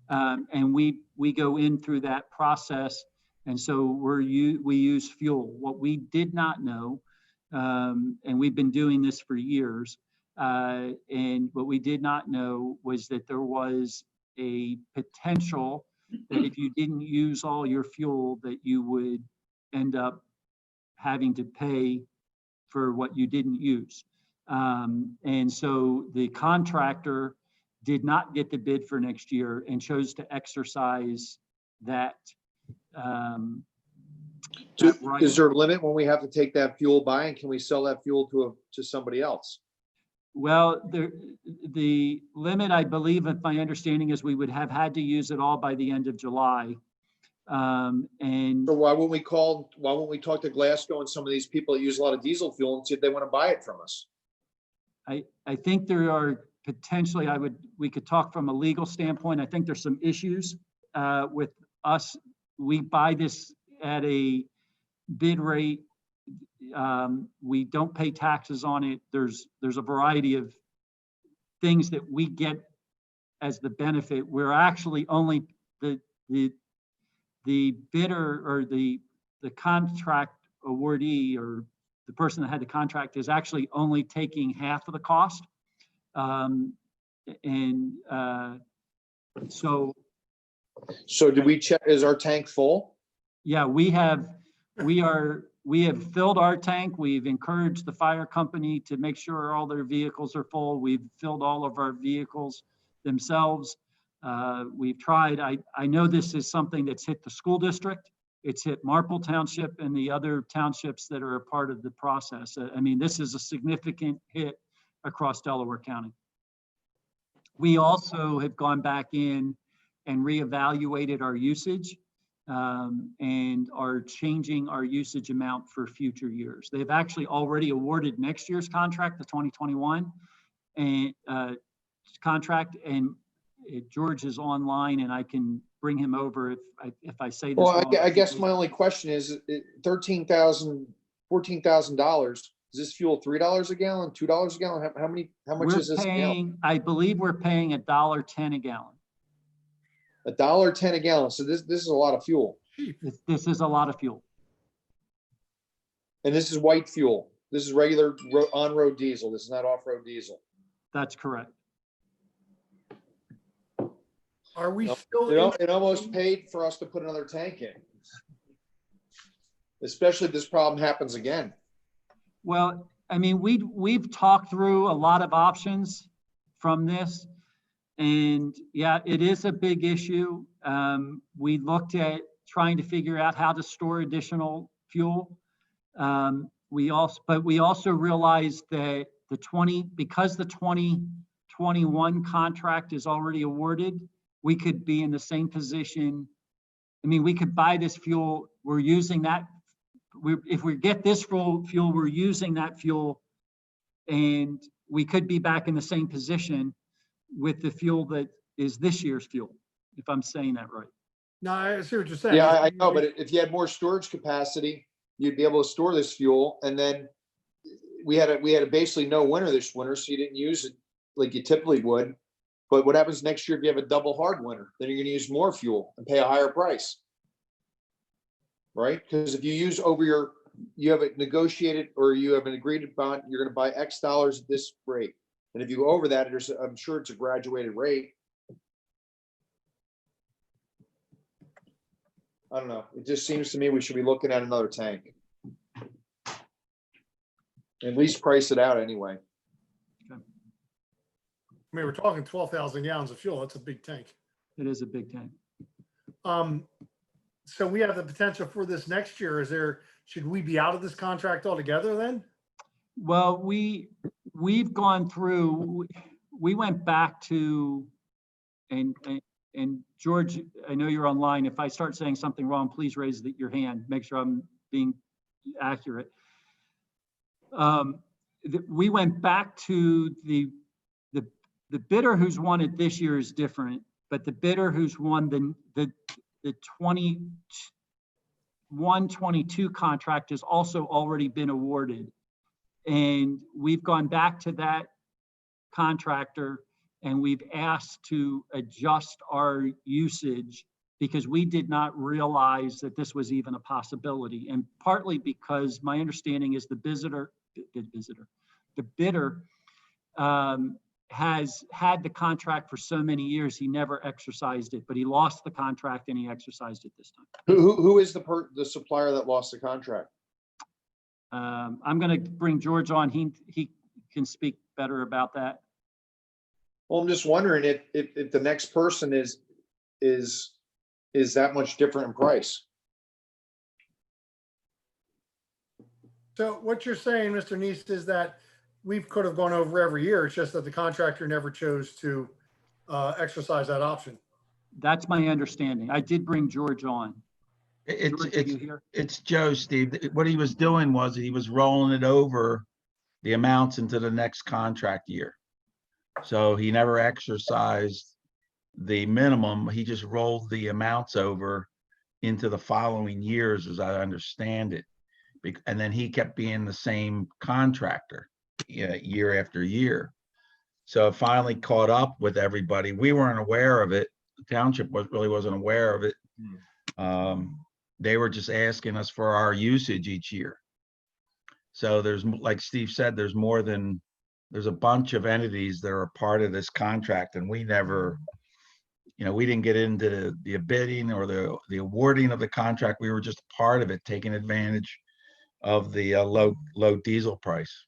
And we go in through that process. And so we use fuel. What we did not know, and we've been doing this for years, and what we did not know was that there was a potential that if you didn't use all your fuel, that you would end up having to pay for what you didn't use. And so the contractor did not get the bid for next year and chose to exercise that. Right. Is there a limit when we have to take that fuel by, and can we sell that fuel to somebody else? Well, the limit, I believe, if my understanding is we would have had to use it all by the end of July. And So why wouldn't we talk to Glasgow and some of these people that use a lot of diesel fuel and see if they want to buy it from us? I think there are potentially, we could talk from a legal standpoint. I think there's some issues with us. We buy this at a bid rate. We don't pay taxes on it. There's a variety of things that we get as the benefit. We're actually only the bidder or the contract awardee or the person that had the contract is actually only taking half of the cost. So did we check, is our tank full? yeah, we have filled our tank. We've encouraged the fire company to make sure all their vehicles are full. We've filled all of our vehicles themselves. We've tried, I know this is something that's hit the school district. It's hit Marple Township and the other townships that are a part of the process. I mean, this is a significant hit across Delaware County. We also have gone back in and reevaluated our usage and are changing our usage amount for future years. They've actually already awarded next year's contract, the 2021 and contract, and George is online and I can bring him over if I say this Well, wrong. I guess my only question is $13,000, $14,000. Is this fuel $3 a gallon, $2 a gallon? How much is this gallon? I believe we're paying $1.10 a gallon. $1.10 a gallon. So this is a lot of fuel. This is a lot of fuel. And this is white fuel. This is regular on-road diesel. This is not off-road diesel. That's correct. Are we still? It almost paid for us to put another tank in, especially if this problem happens again. Well, I mean, we've talked through a lot of options from this, and yeah, it is a big issue. We looked at trying to figure out how to store additional fuel. We also realized that because the 2021 contract is already awarded, we could be in the same position. I mean, we could buy this fuel. We're using that. If we get this fuel, we're using that fuel, and we could be back in the same position with the fuel that is this year's fuel, if I'm saying that right. No, I see what you're saying. Yeah, I know, but if you had more storage capacity, you'd be able to store this fuel. And then we had basically no winter this winter, so you didn't use it like you typically would. But what happens next year if you have a double hard winter? Then you're going to use more fuel and pay a higher price, right? Because if you use you have it negotiated or you have an agreed upon, you're going to buy X dollars at this rate. And if you go over that, I'm sure it's a graduated rate. I don't know. It just seems to me we should be looking at another tank. At least price it out anyway. I mean, we're talking 12,000 gallons of fuel. That's a big tank. It is a big tank. So we have the potential for this next year. Should we be out of this contract altogether then? Well, we've gone through, we went back to, and George, I know you're online. If I start saying something wrong, please raise your hand. Make sure I'm being accurate. We went back to the bidder who's won it this year is different, but the bidder who's won the 21-22 contract has also already been awarded. And we've gone back to that contractor and we've asked to adjust our usage because we did not realize that this was even a possibility. And partly because my understanding is the bidder has had the contract for so many years, he never exercised it, but he lost the contract and he exercised it this time. Who is the supplier that lost the contract? I'm going to bring George on. He can speak better about that. Well, I'm just wondering if the next person is that much different in price. So what you're saying, Mr. Neese, is that we could have gone over every year. It's just that the contractor never chose to exercise that option. That's my understanding. I did bring George on. George, are you here? It's Joe, Steve. What he was doing was he was rolling it over the amounts into the next contract year. So he never exercised the minimum. He just rolled the amounts over into the following years, as I understand it. And then he kept being the same contractor year after year. So it finally caught up with everybody. We weren't aware of it. The township really wasn't aware of it. They were just asking us for our usage each year. So there's, like Steve said, there's a bunch of entities that are a part of this contract, and we never, we didn't get into the bidding or the awarding of the contract. We were just a part of it, taking advantage of the low diesel price.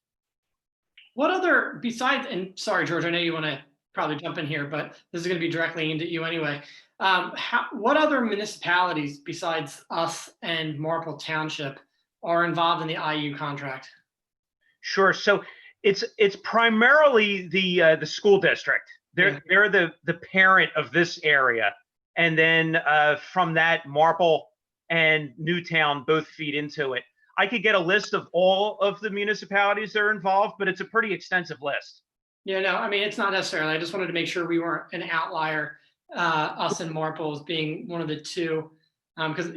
What other, besides, and sorry, George, I know you want to probably jump in here, but this is going to be directly aimed at you anyway. What other municipalities besides us and Marple Township are involved in the IU contract? Sure. So it's primarily the school district. They're the parent of this area, and then from that, Marple and Newtown both feed into it. I could get a list of all of the municipalities that are involved, but it's a pretty extensive list. Yeah, no, I mean, it's not necessarily. I just wanted to make sure we weren't an outlier, us and Marple's being one of the two. Because,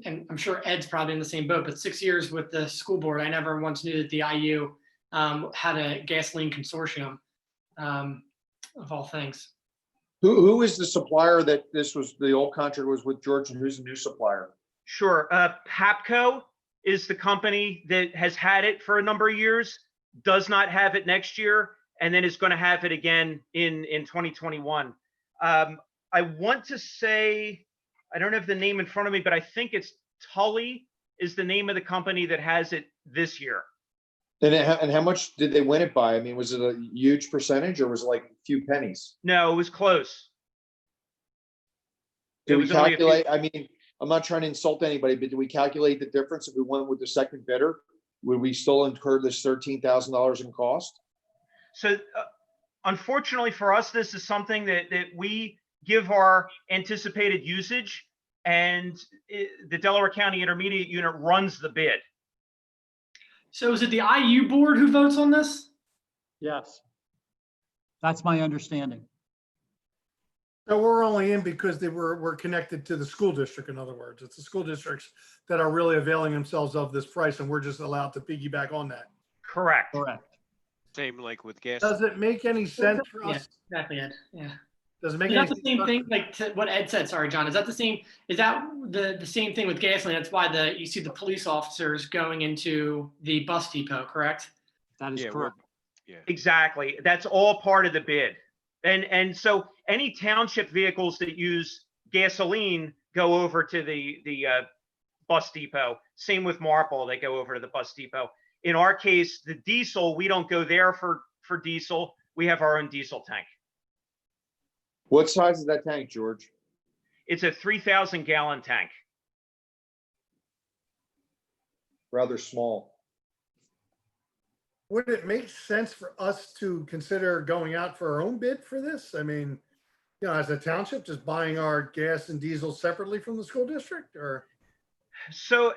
and I'm sure Ed's probably in the same boat, but 6 years with the school board, I never once knew that the IU had a gasoline consortium, of all things. Who is the supplier that the old contract was with, George, and who's the new supplier? Sure. PAPCO is the company that has had it for a number of years, does not have it next year, and then is going to have it again in 2021. I want to say, I don't have the name in front of me, but I think it's Tully is the name of the company that has it this year. And how much did they win it by? I mean, was it a huge percentage or was it like a few pennies? No, it was close. Did we calculate? I mean, I'm not trying to insult anybody, but do we calculate the difference if we went with the second bidder? Would we still incur this $13,000 in cost? So unfortunately for us, this is something that we give our anticipated usage, and the Delaware County Intermediate Unit runs the bid. So is it the IU board who votes on this? Yes. That's my understanding. So we're only in because we're connected to the school district. In other words, it's the school districts that are really availing themselves of this price, and we're just allowed to piggyback on that. Correct. Correct. Same like with gas. Does it make any sense for Yeah, us? exactly, Ed. Yeah. Does it make Is any that the same thing, like what Ed said? Sorry, John. Is that the same? Is that the same thing with gasoline? That's why you see the police officers going into the bus depot, correct? That is Yeah, correct. Yeah. Exactly. That's all part of the bid. And so any township vehicles that use gasoline go over to the bus depot. Same with Marple, they go over to the bus depot. In our case, the diesel, we don't go there for diesel. we have our own diesel tank. What size is that tank, George? It's a 3,000 gallon tank. Rather small. Would it make sense for us to consider going out for our own bid for this? I mean, as a township, just buying our gas and diesel separately from the school district, or? So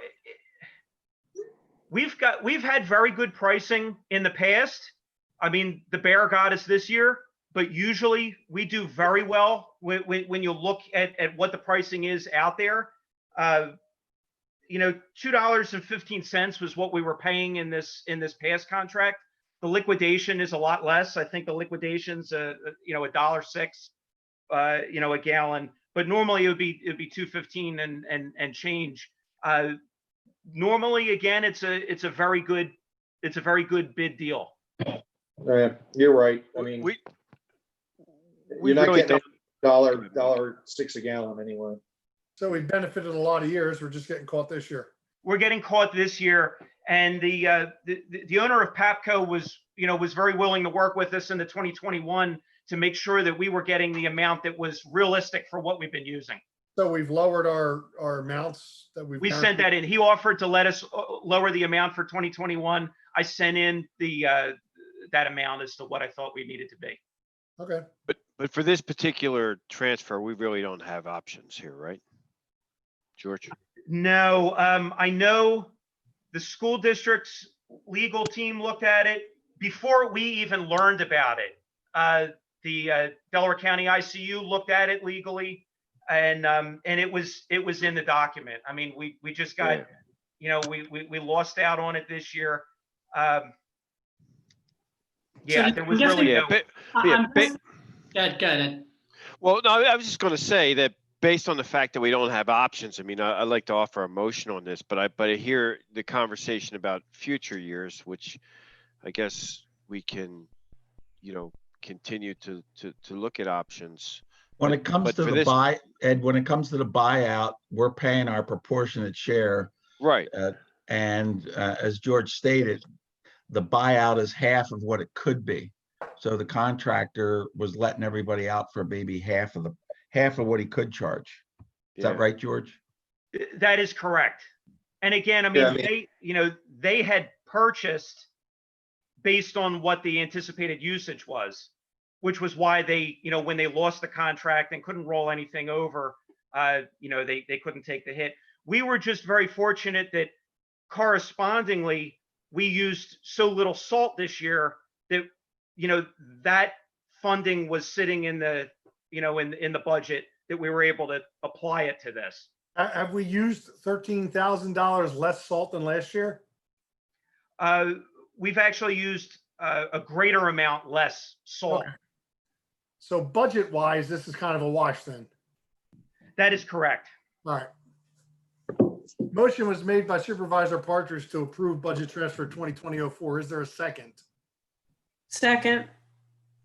we've had very good pricing in the past. I mean, the bear got us this year, but usually we do very well when you look at what the pricing is out there. $2.15 was what we were paying in this past contract. The liquidation is a lot less. I think the liquidation's $1.06 a gallon, but normally it'd be $2.15 and change. Normally, again, it's a very good bid deal. You're right. I mean, you're not really getting $1.06 a gallon anyway. So we benefited a lot of years. We're just getting caught this year. We're getting caught this year, and the owner of PAPCO was very willing to work with us in the 2021 to make sure that we were getting the amount that was realistic for what we've been using. So we've lowered our amounts that We sent that in. He offered to let us lower the amount for 2021. I sent in that amount as to what I thought we needed to be. Okay. But for this particular transfer, we really don't have options here, right? George? No, I know the school district's legal team looked at it before we even learned about it. The Delaware County ICU looked at it legally, and it was in the document. I mean, we just got, we lost out on it this year. There was really no. Good. Well, no, I was just going to say that based on the fact that we don't have options, I mean, I'd like to offer a motion on this, but I hear the conversation about future years, which I guess we can, continue to look at options. When it comes to the buyout, we're paying our proportionate share. Right. And as George stated, the buyout is half of what it could be. So the contractor was letting everybody out for maybe half of what he could charge. Is that right, George? That is correct. And again, they had purchased based on what the anticipated usage was, which was why they, when they lost the contract and couldn't roll anything over, they couldn't take the hit. We were just very fortunate that correspondingly, we used so little salt this year that, that funding was sitting in the, in the budget, that we were able to apply it to this. Have we used $13,000 less salt than last year? We've actually used a greater amount less salt. Okay. So budget wise, this is kind of a wash then. That is correct. All right. Motion was made by Supervisor Partridge to approve budget transfer 2020-04. Is there a second? Second.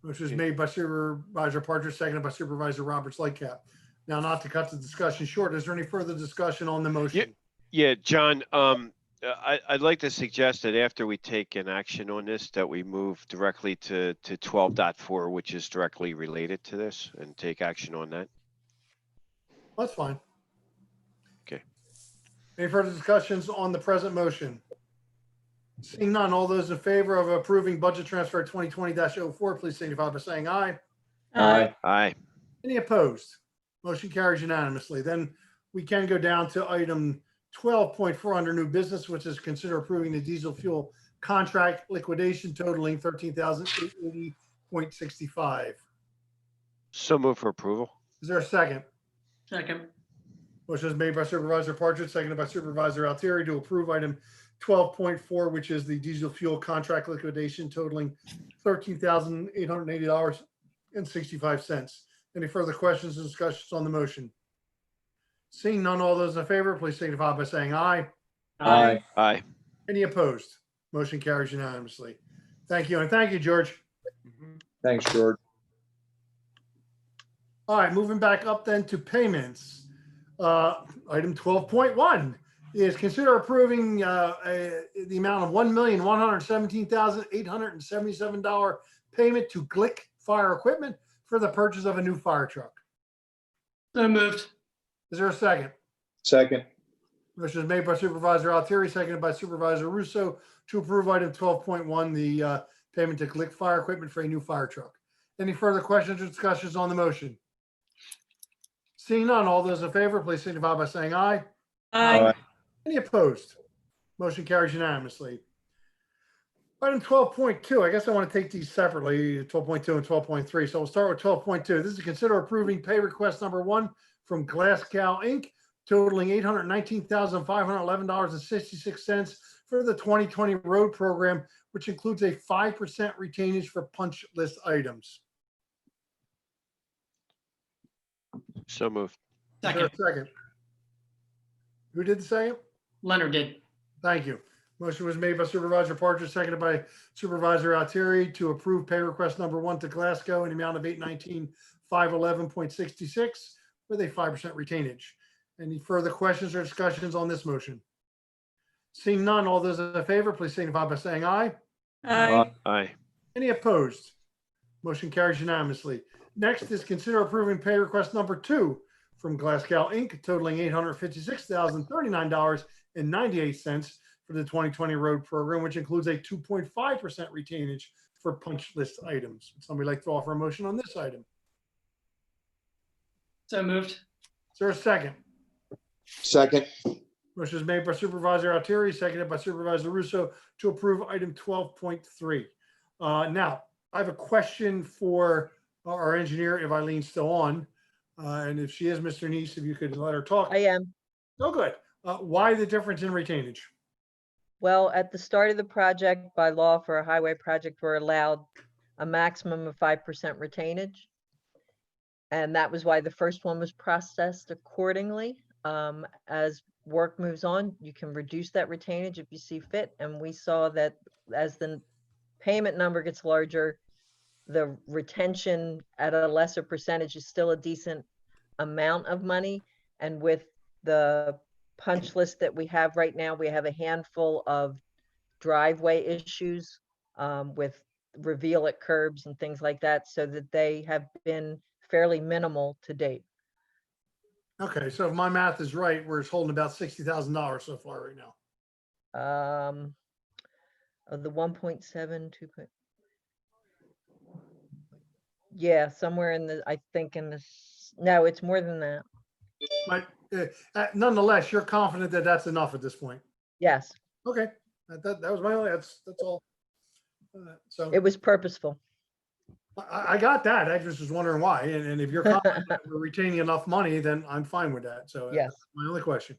Motion was made by Supervisor Partridge, seconded by Supervisor Roberts Lightcap. Now, not to cut the discussion short, is there any further discussion on the motion? Yeah, John, I'd like to suggest that after we take an action on this, that we move directly to 12.4, which is directly related to this, and take action on that. That's fine. Okay. Any further discussions on the present motion? Seeing none, all those in favor of approving budget transfer 2020-04, please signify by saying aye. Aye. Aye. Any opposed? Motion carries unanimously. Then we can go down to item 12.4 under new business, which is consider approving the diesel fuel contract liquidation totaling $13,880.65. So move for approval. Is there a second? Second. Motion is made by Supervisor Partridge, seconded by Supervisor Altieri to approve item 12.4, which is the diesel fuel contract liquidation totaling $13,880.65. Any further questions or discussions on the motion? Seeing none, all those in favor, please signify by saying aye. Aye. Aye. Any opposed? Motion carries unanimously. Thank you, and thank you, George. Thanks, George. All right, moving back up then to payments. Item 12.1 is consider approving the amount of $1,117,877 payment to Glick Fire Equipment for the purchase of a new fire truck. So moved. Is there a second? Second. Motion is made by Supervisor Altieri, seconded by Supervisor Russo to approve item 12.1, the payment to Glick Fire Equipment for a new fire truck. Any further questions or discussions on the motion? Seeing none, all those in favor, please signify by saying aye. Aye. Any opposed? Motion carries unanimously. Item 12.2, I guess I want to take these separately, 12.2 and 12.3. So we'll start with 12.2. This is to consider approving pay request number 1 from Glasgow Inc., totaling $819,511.66 for the 2020 road program, which includes a 5% retainage for punch list items. So moved. Is there a Second. second? Who did the second? Leonard did. Thank you. Motion was made by Supervisor Partridge, seconded by Supervisor Altieri to approve pay request number 1 to Glasgow in the amount of $819,511.66 with a 5% retainage. Any further questions or discussions on this motion? Seeing none, all those in favor, please signify by saying aye. Aye. Aye. Any opposed? Motion carries unanimously. Next is consider approving pay request number 2 from Glasgow Inc., totaling $856,039.98 for the 2020 road program, which includes a 2.5% retainage for punch list items. Would somebody like to offer a motion on this item? So moved. Is there a second? Second. Motion is made by Supervisor Altieri, seconded by Supervisor Russo to approve item 12.3. Now, I have a question for our engineer, if Eileen's still on. And if she is, Mr. Neese, if you could let her talk. I am. Oh, good. Why the difference in retainage? Well, at the start of the project, by law for a highway project, we're allowed a maximum of 5% retainage. And that was why the first one was processed accordingly. As work moves on, you can reduce that retainage if you see fit. And we saw that as the payment number gets larger, the retention at a lesser percentage is still a decent amount of money. And with the punch list that we have right now, we have a handful of driveway issues with reveal at curbs and things like that, so that they have been fairly minimal to date. Okay, so if my math is right, we're holding about $60,000 so far right now. Of the 1.7, 2. Yeah, somewhere in the, I think in this, no, it's more than that. But nonetheless, you're confident that that's enough at this point. Yes, Okay, that was my only, that's all. So it was purposeful. I got that. I just was wondering why. And if you're confident that we're retaining enough money, then I'm fine with that. So Yes. that's my only question.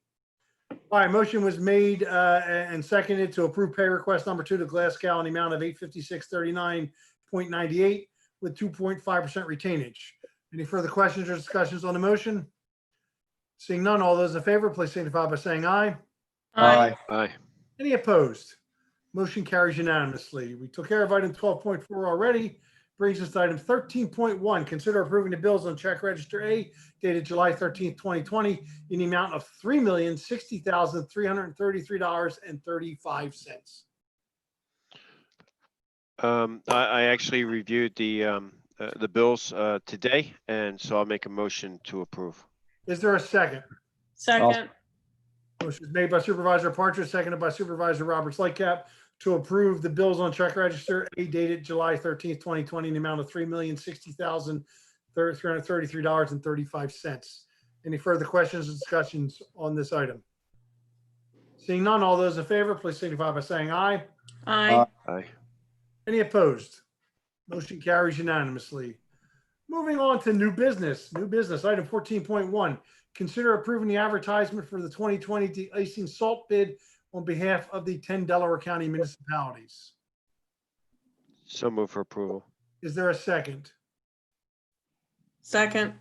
All right, motion was made and seconded to approve pay request number 2 to Glasgow in the amount of $856.39.98 with 2.5% retainage. Any further questions or discussions on the motion? Seeing none, all those in favor, please signify by saying aye. Aye. Aye. Any opposed? Motion carries unanimously. We took care of item 12.4 already. Brings us to item 13.1. Consider approving the bills on check register A dated July 13th, 2020 in the amount of $3,060,333.35. I actually reviewed the bills today, and so I'll make a motion to approve. Is there a second? Second. Motion is made by Supervisor Partridge, seconded by Supervisor Roberts Lightcap to approve the bills on check register A dated July 13th, 2020 in the amount of $3,060,333.35. Any further questions or discussions on this item? Seeing none, all those in favor, please signify by saying aye. Aye. Aye. Any opposed? Motion carries unanimously. Moving on to new business. New business, item 14.1. Consider approving the advertisement for the 2020 de-icing salt bid on behalf of the 10 Delaware County municipalities. So move for approval. Is there a second? Second.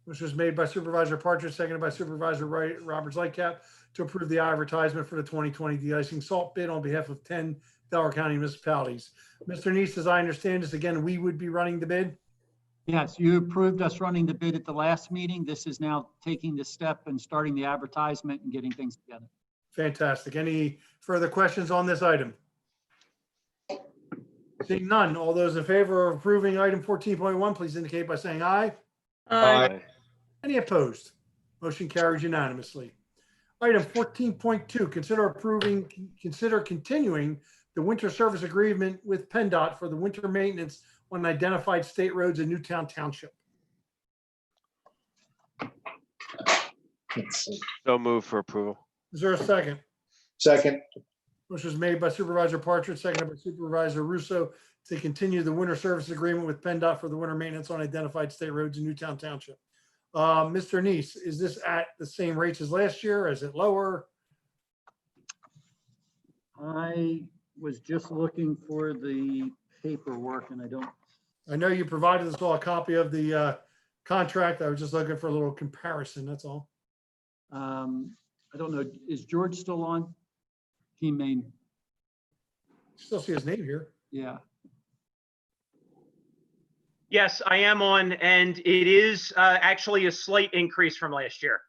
Which was made by Supervisor Partridge, seconded by Supervisor Roberts Lightcap to approve the advertisement for the 2020 de-icing salt bid on behalf of 10 Delaware County municipalities. Mr. Neese, as I understand this, again, we would be running the bid? Yes, you approved us running the bid at the last meeting. This is now taking the step and starting the advertisement and getting things together. Fantastic. Any further questions on this item? Seeing none, all those in favor of approving item 14.1, please indicate by saying aye. Aye. Any opposed? Motion carries unanimously. Item 14.2, consider continuing the winter service agreement with PennDOT for the winter maintenance on identified state roads in Newtown Township. So move for approval. Is there a second? Second. Motion is made by Supervisor Partridge, seconded by Supervisor Russo to continue the winter service agreement with PennDOT for the winter maintenance on identified state roads in Newtown Township. Mr. Neese, is this at the same rates as last year? Is it lower? I was just looking for the paperwork and I know you provided us all a copy of the contract. I was just looking for a little comparison, that's all. I don't know, is George still on? Team Main, Still see his name here. yeah. Yes, I am on, and it is actually a slight increase from last year.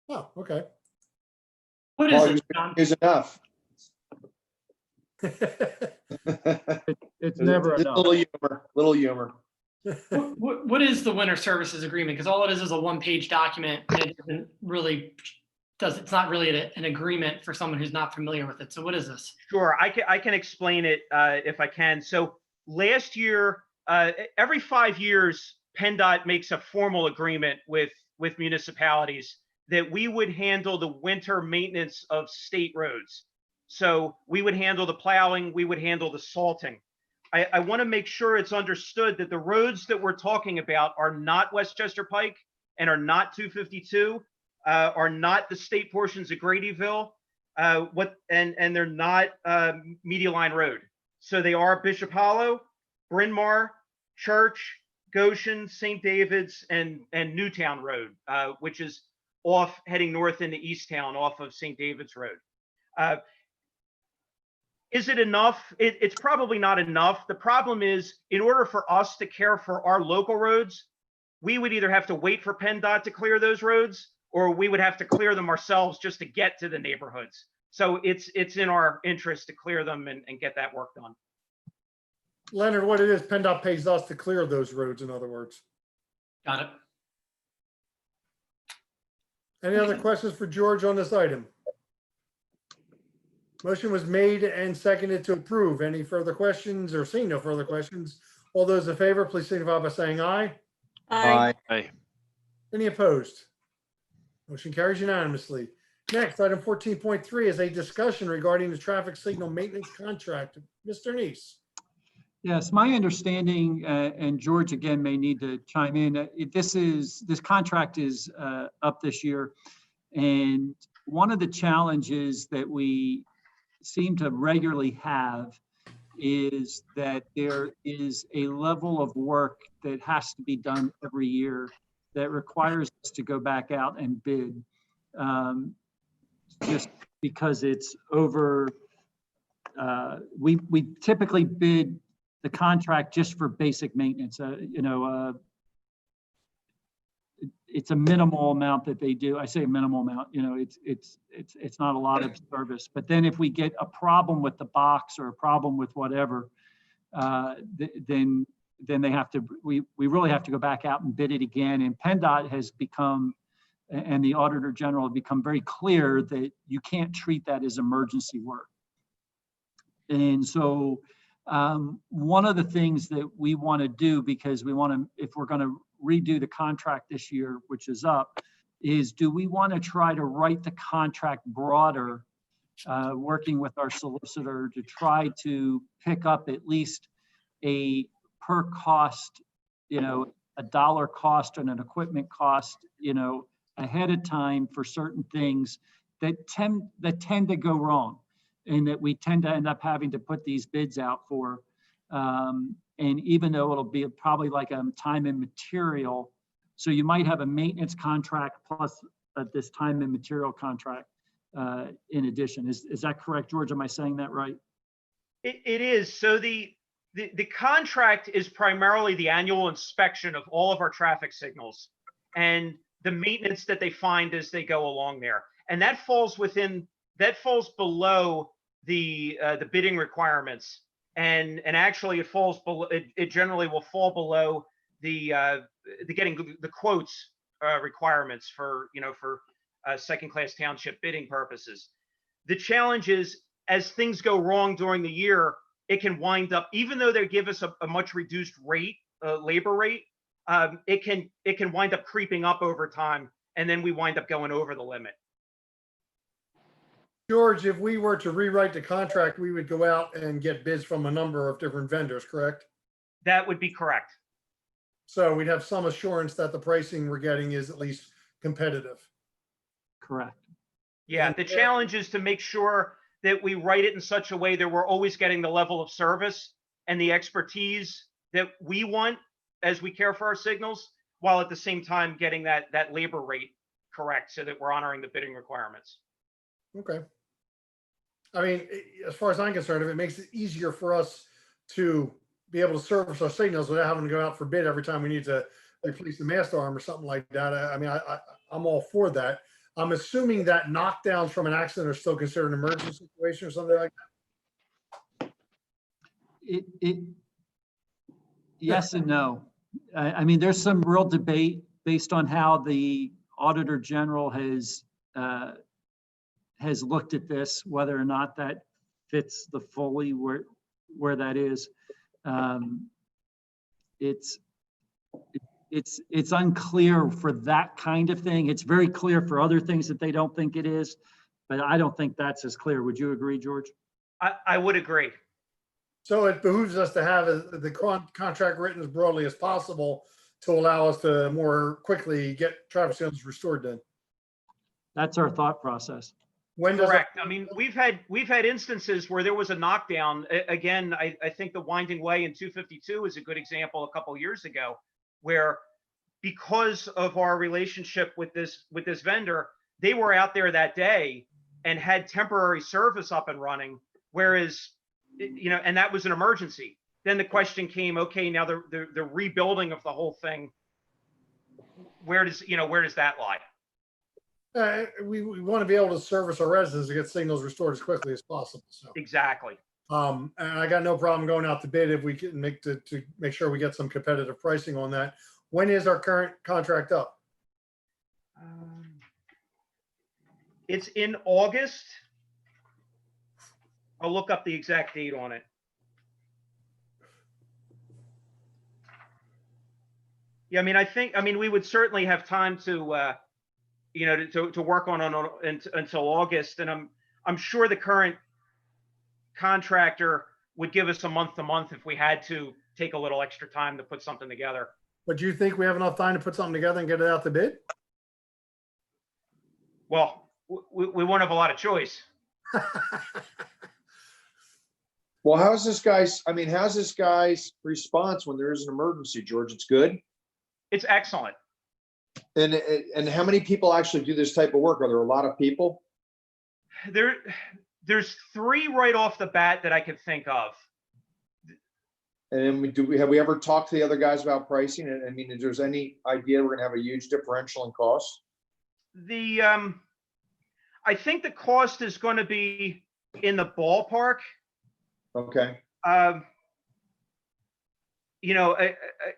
Oh, okay. What is it, John? Is enough. It's never Just enough. Little humor. What is the winter services agreement? Because all it is a one-page document, and it doesn't really it's not really an agreement for someone who's not familiar with it. So what is this? Sure, I can explain it if I can. So last year, every 5 years, PennDOT makes a formal agreement with municipalities that we would handle the winter maintenance of state roads. So we would handle the plowing, we would handle the salting. I want to make sure it's understood that the roads that we're talking about are not Westchester Pike and are not 252, are not the state portions of Gradyville, and they're not Media Line Road. So they are Bishop Hollow, Bryn Mawr, Church, Goshen, St. David's, and Newtown Road, which is off heading north into Easttown off of St. David's Road. Is it enough? It's probably not enough. The problem is, in order for us to care for our local roads, we would either have to wait for PennDOT to clear those roads, or we would have to clear them ourselves just to get to the neighborhoods. So it's in our interest to clear them and get that work done. Leonard, what it is, PennDOT pays us to clear those roads, in other words. Got it. Any other questions for George on this item? Motion was made and seconded to approve. Any further questions, or seeing no further questions? All those in favor, please signify by saying aye. Aye. Aye. Any opposed? Motion carries unanimously. Next, item 14.3 is a discussion regarding the traffic signal maintenance contract. Mr. Neese. Yes, my understanding, and George again may need to chime in, this contract is up this year. And one of the challenges that we seem to regularly have is that there is a level of work that has to be done every year that requires us to go back out and bid, just because it's over. We typically bid the contract just for basic maintenance. It's a minimal amount that they do. I say a minimal amount. It's not a lot of service. But then if we get a problem with the box or a problem with whatever, then they have to. We really have to go back out and bid it again. And PennDOT has become, and the Auditor General have become very clear that you can't treat that as emergency work. And so one of the things that we want to do, because we want to, if we're going to redo the contract this year, which is up, is do we want to try to write the contract broader, working with our solicitor to try to pick up at least a per cost, a dollar cost and an equipment cost, ahead of time for certain things that tend to go wrong, and that we tend to end up having to put these bids out for. And even though it'll be probably like a time and material, so you might have a maintenance contract plus this time and material contract in addition. Is that correct, George? Am I saying that right? It is. So the contract is primarily the annual inspection of all of our traffic signals and the maintenance that they find as they go along there. And that falls below the bidding requirements. and actually it falls below. It generally will fall below the getting the quotes requirements for second-class township bidding purposes. The challenge is, as things go wrong during the year, it can wind up, even though they give us a much reduced rate, labor rate, it can wind up creeping up over time, and then we wind up going over the limit. George, if we were to rewrite the contract, we would go out and get bids from a number of different vendors, correct? That would be correct. So we'd have some assurance that the pricing we're getting is at least competitive. Correct. Yeah, the challenge is to make sure that we write it in such a way that we're always getting the level of service and the expertise that we want as we care for our signals, while at the same time getting that labor rate correct so that we're honoring the bidding requirements. Okay. I mean, as far as I'm concerned, if it makes it easier for us to be able to service our signals without having to go out for bid every time we need to replace the mast arm or something like that, I'm all for that. I'm assuming that knockdowns from an accident are still considered an emergency situation or something like that. Yes and no. I mean, there's some real debate based on how the Auditor General has looked at this, whether or not that fits the fully where that is. It's unclear for that kind of thing. It's very clear for other things that they don't think it is, but I don't think that's as clear. Would you agree, George? I would agree. So it behooves us to have the contract written as broadly as possible to allow us to more quickly get traffic signals restored then. That's our thought process. When does Correct. I mean, we've had instances where there was a knockdown. Again, I think the Winding Way in 252 is a good example a couple of years ago, where because of our relationship with this vendor, they were out there that day and had temporary service up and running, whereas, and that was an emergency. Then the question came, okay, now the rebuilding of the whole thing, where does that lie? we want to be able to service our residents to get signals restored as quickly as possible. So Exactly. and I got no problem going out to bid if we can to make sure we get some competitive pricing on that. When is our current contract up? It's in August. I'll look up the exact date on it. Yeah, I mean, we would certainly have time to work on until August, and I'm sure the current contractor would give us a month to month if we had to take a little extra time to put something together. But do you think we have enough time to put something together and get it out to bid? Well, we won't have a lot of choice. Well, how's this guy's response when there is an emergency, George? It's good. It's excellent. And how many people actually do this type of work? Are there a lot of people? There's 3 right off the bat that I could think of. And have we ever talked to the other guys about pricing? And I mean, if there's any idea we're gonna have a huge differential in costs? I think the cost is going to be in the ballpark. Okay.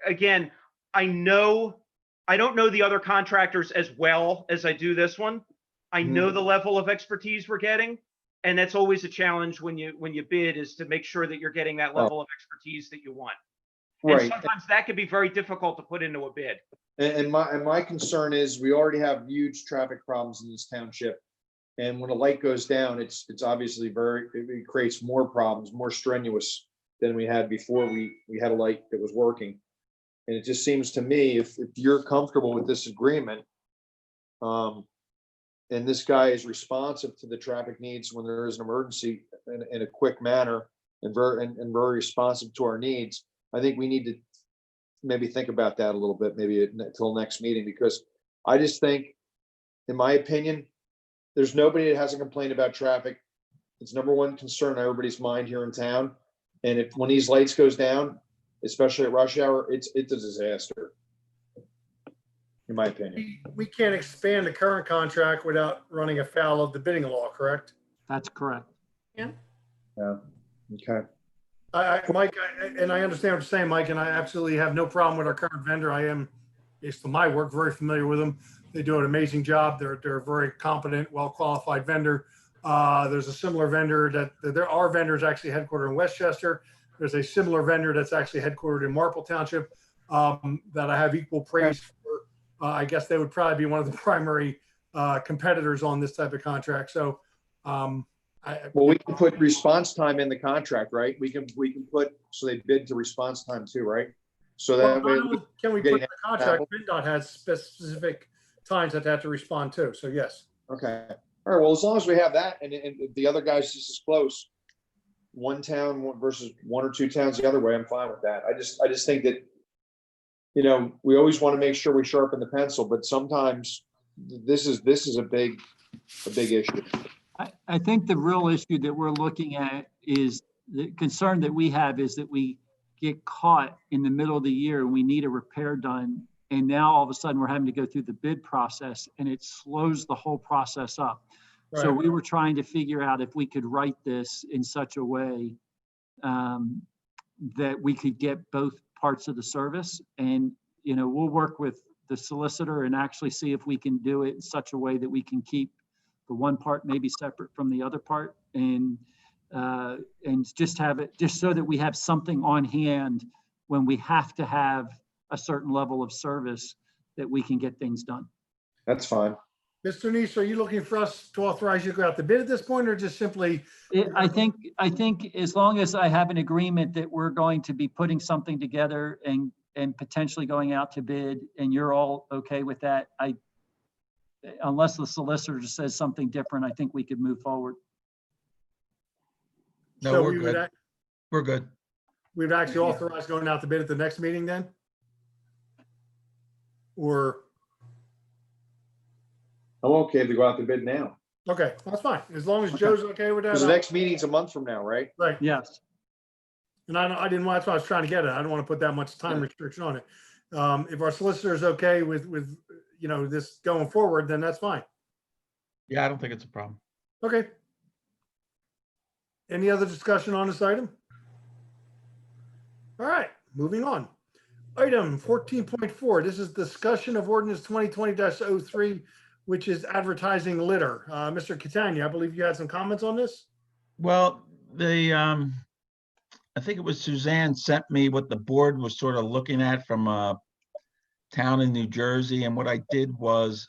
Again, I don't know the other contractors as well as I do this one. I know the level of expertise we're getting, and that's always a challenge when you bid, is to make sure that you're getting that level of expertise that you want. Right. And sometimes that can be very difficult to put into a bid. And my concern is we already have huge traffic problems in this township. And when a light goes down, it's obviously it creates more problems, more strenuous than we had before we had a light that was working. And it just seems to me, if you're comfortable with this agreement, and this guy is responsive to the traffic needs when there is an emergency in a quick manner and very responsive to our needs, I think we need to maybe think about that a little bit, maybe until next meeting, because I just think, in my opinion, there's nobody that hasn't complained about traffic. It's number one concern on everybody's mind here in town. And when these lights goes down, especially at rush hour, it's a disaster, in my opinion. We can't expand the current contract without running afoul of the bidding law, correct? That's correct. Yeah. Okay. Mike, and I understand what you're saying, Mike, and I absolutely have no problem with our current vendor. I am, based on my work, very familiar with them. They do an amazing job. They're a very competent, well-qualified vendor. There's a similar vendor there are vendors actually headquartered in Westchester. There's a similar vendor that's actually headquartered in Marple Township that I have equal praise for. I guess they would probably be one of the primary competitors on this type of contract. So, Well, we can put response time in the contract, right? We can put, so they bid to response time too, right? So that way, not only can we put in the contract, PennDOT has specific times that they have to respond to. So yes. okay. All right, well, as long as we have that and the other guy's just as close, one town versus one or two towns the other way, I'm fine with that. I just think that, you know, we always want to make sure we sharpen the pencil, but sometimes this is a big issue. I think the real issue that we're looking at is the concern that we have is that we get caught in the middle of the year and we need a repair done. And now all of a sudden we're having to go through the bid process and it slows the whole process up. Right. So we were trying to figure out if we could write this in such a way that we could get both parts of the service. And, you know, we'll work with the solicitor and actually see if we can do it in such a way that we can keep the one part maybe separate from the other part and just have it just so that we have something on hand when we have to have a certain level of service that we can get things done. That's fine. Mr. Neese, are you looking for us to authorize you to go out to bid at this point or just simply? I think as long as I have an agreement that we're going to be putting something together and potentially going out to bid and you're all okay with that, unless the solicitor says something different, I think we could move forward. No, So we're we would good. We're good. We'd actually authorize going out to bid at the next meeting then? Or, I'm okay to go out to bid now. okay, that's fine. As long as Joe's okay with that. Because the next meeting's a month from now, right? Right. Yes. And I didn't want, that's what I was trying to get at. I don't want to put that much time restriction on it. If our solicitor is okay with, you know, this going forward, then that's fine. Yeah, I don't think it's a problem. Okay. Any other discussion on this item? All right, moving on. Item 14.4, this is discussion of ordinance 2020-03, which is advertising litter. Mr. Catania, I believe you had some comments on this? Well, I think it was Suzanne sent me what the board was sort of looking at from a town in New Jersey. And what I did was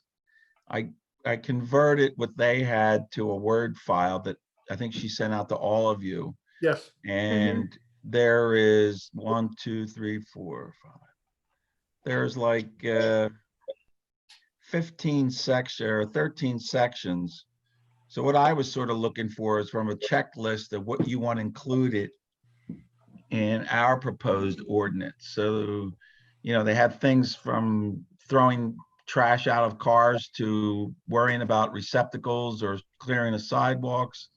I converted what they had to a Word file that I think she sent out to all of you. Yes. And there is 1, 2, 3, 4, 5. There's like 15 sections or 13 sections. So what I was sort of looking for is from a checklist of what you want included in our proposed ordinance. So, you know, they have things from throwing trash out of cars to worrying about receptacles or clearing the sidewalks.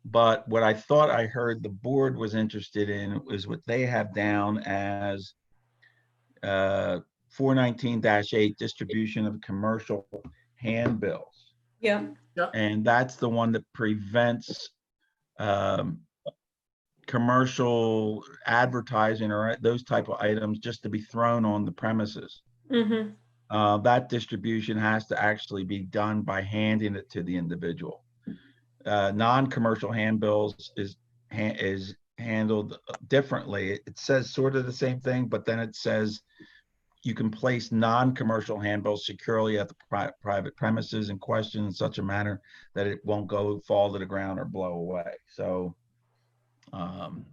But what I thought I heard the board was interested in was what they have down as 419-8 distribution of commercial handbills. Yeah. And that's the one that prevents commercial advertising or those type of items just to be thrown on the premises. That distribution has to actually be done by handing it to the individual. Non-commercial handbills is handled differently. It says sort of the same thing, but then it says you can place non-commercial handbills securely at the private premises in question in such a manner that it won't fall to the ground or blow away. So, and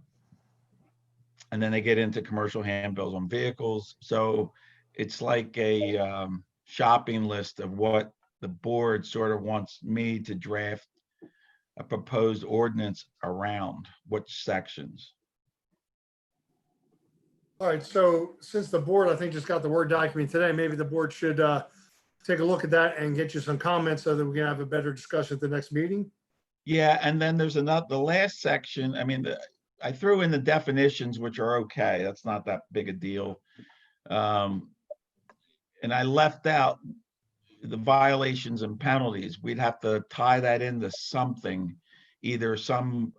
then they get into commercial handbills on vehicles. So it's like a shopping list of what the board sort of wants me to draft a proposed ordinance around which sections. All right, so since the board, I think, just got the Word document today, maybe the board should take a look at that and get you some comments so that we can have a better discussion at the next meeting. Yeah, and then there's the last section. I mean, I threw in the definitions, which are okay. That's not that big a deal. And I left out the violations and penalties. We'd have to tie that into something, either some,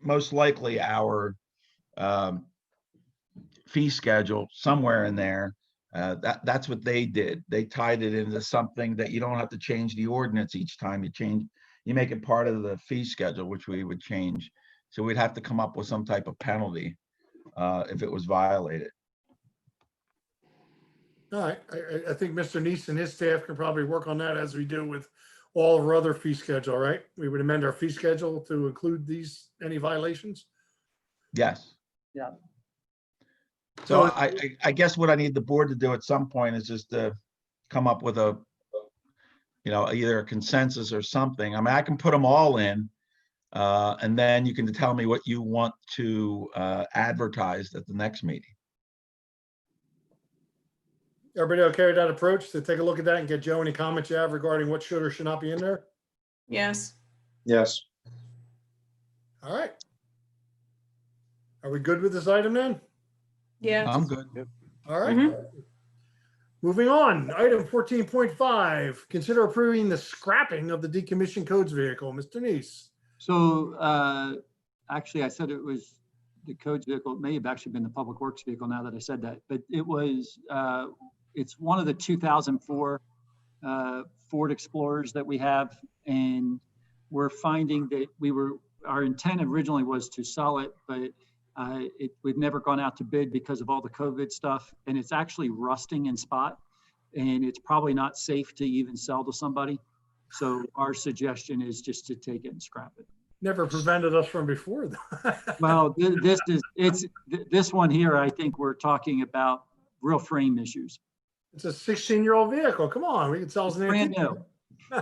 most likely our fee schedule somewhere in there. That's what they did. They tied it into something that you don't have to change the ordinance each time you make it part of the fee schedule, which we would change. So we'd have to come up with some type of penalty if it was violated. All right, I think Mr. Neese and his staff can probably work on that as we do with all of our other fee schedule, right? We would amend our fee schedule to include any violations. Yes. Yeah. So I guess what I need the board to do at some point is just to come up with either a consensus or something. I mean, I can put them all in, and then you can tell me what you want to advertise at the next meeting. Everybody okay with that approach, to take a look at that and get Joe any comments you have regarding what should or should not be in there? Yes. Yes. All right. Are we good with this item then? Yeah. I'm good. All right. Moving on, item 14.5, consider approving the scrapping of the decommissioned codes vehicle. Mr. Neese. So actually, I said it was the codes vehicle. It may have actually been the public works vehicle now that I said that, but it was, it's one of the 2004 Ford Explorers that we have. And we're finding that our intent originally was to sell it, but we've never gone out to bid because of all the COVID stuff. And it's actually rusting in spot, and it's probably not safe to even sell to somebody. So our suggestion is just to take it and scrap it. Never prevented us from before, though. Well, this one here, I think we're talking about real frame issues. It's a 16-year-old vehicle. Come on, we can sell as an Brand antique. new.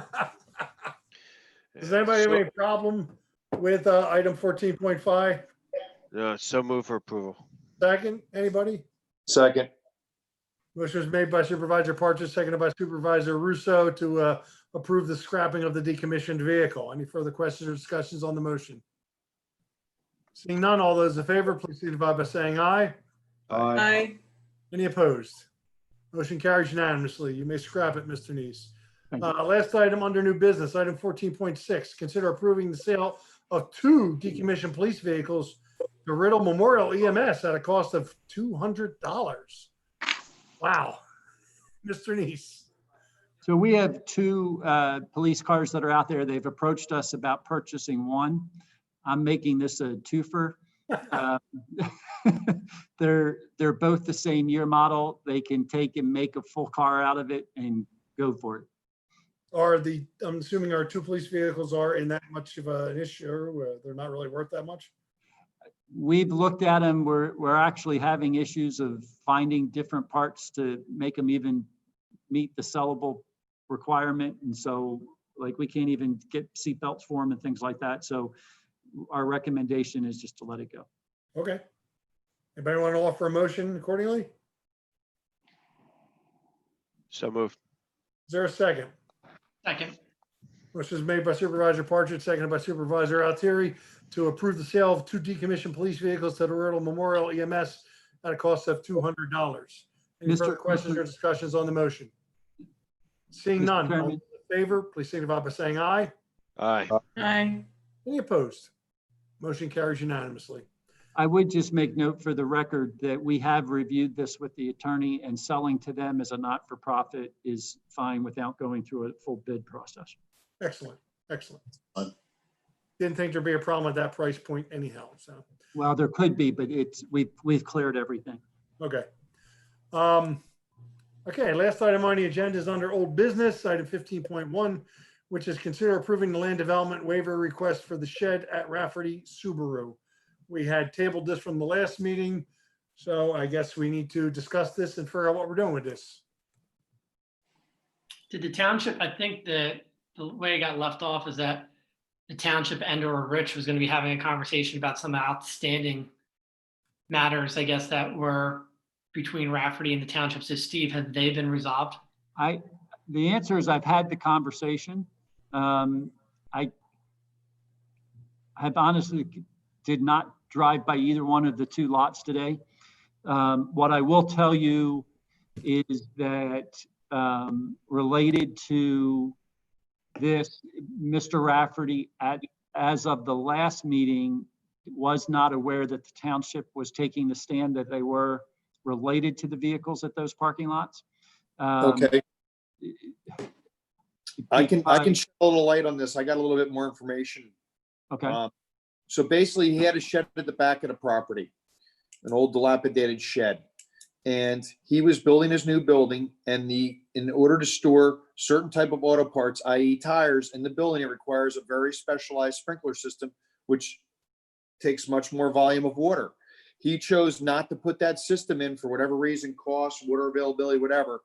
Does anybody have any problem with item 14.5? So move for approval. Second, anybody? Second. Motion was made by Supervisor Partridge, seconded by Supervisor Russo to approve the scrapping of the decommissioned vehicle. Any further questions or discussions on the motion? Seeing none, all those in favor, please signify by saying aye. Aye. Any opposed? Motion carries unanimously. You may scrap it, Mr. Neese. Thank you. Last item under new business, item 14.6, consider approving the sale of 2 decommissioned police vehicles to Riddle Memorial EMS at a cost of $200. Wow. Mr. Neese. So we have 2 police cars that are out there. They've approached us about purchasing one. I'm making this a twofer. They're both the same year model. They can take and make a full car out of it and go for it. I'm assuming our 2 police vehicles are in that much of an issue where they're not really worth that much? We've looked at them. We're actually having issues of finding different parts to make them even meet the sellable requirement. And so like we can't even get seat belts for them and things like that. So our recommendation is just to let it go. Okay. Anybody want to offer a motion accordingly? So moved. Is there a second? Second. Motion is made by Supervisor Partridge, seconded by Supervisor Altieri to approve the sale of 2 decommissioned police vehicles to the Riddle Memorial EMS at a cost of $200. Any further questions or discussions on the motion? Seeing Mr. none, all Chairman. those in favor, please signify by saying aye. Aye. Aye. Any opposed? Motion carries unanimously. I would just make note for the record that we have reviewed this with the attorney, and selling to them as a not-for-profit is fine without going through a full bid process. Excellent, excellent. Didn't think there'd be a problem at that price point anyhow, so, Well, there could be, but we've cleared everything. okay. Okay, last item on the agenda is under old business, item 15.1, which is consider approving the land development waiver request for the shed at Rafferty Subaru. We had tabled this from the last meeting, so I guess we need to discuss this and figure out what we're doing with this. Did the township, I think the way it got left off is that the township and/or Rich was going to be having a conversation about some outstanding matters, I guess, that were between Rafferty and the township. So Steve, have they been resolved? The answer is I've had the conversation. I have honestly did not drive by either one of the 2 lots today. What I will tell you is that related to this, Mr. Rafferty, as of the last meeting, was not aware that the township was taking the stand that they were related to the vehicles at those parking lots. Okay, I can shed a little light on this. I got a little bit more information. Okay, So basically, he had a shed at the back of the property, an old dilapidated shed. And he was building his new building, and in order to store certain type of auto parts, i.e. tires, in the building, it requires a very specialized sprinkler system, which takes much more volume of water. He chose not to put that system in for whatever reason, cost, water availability, whatever.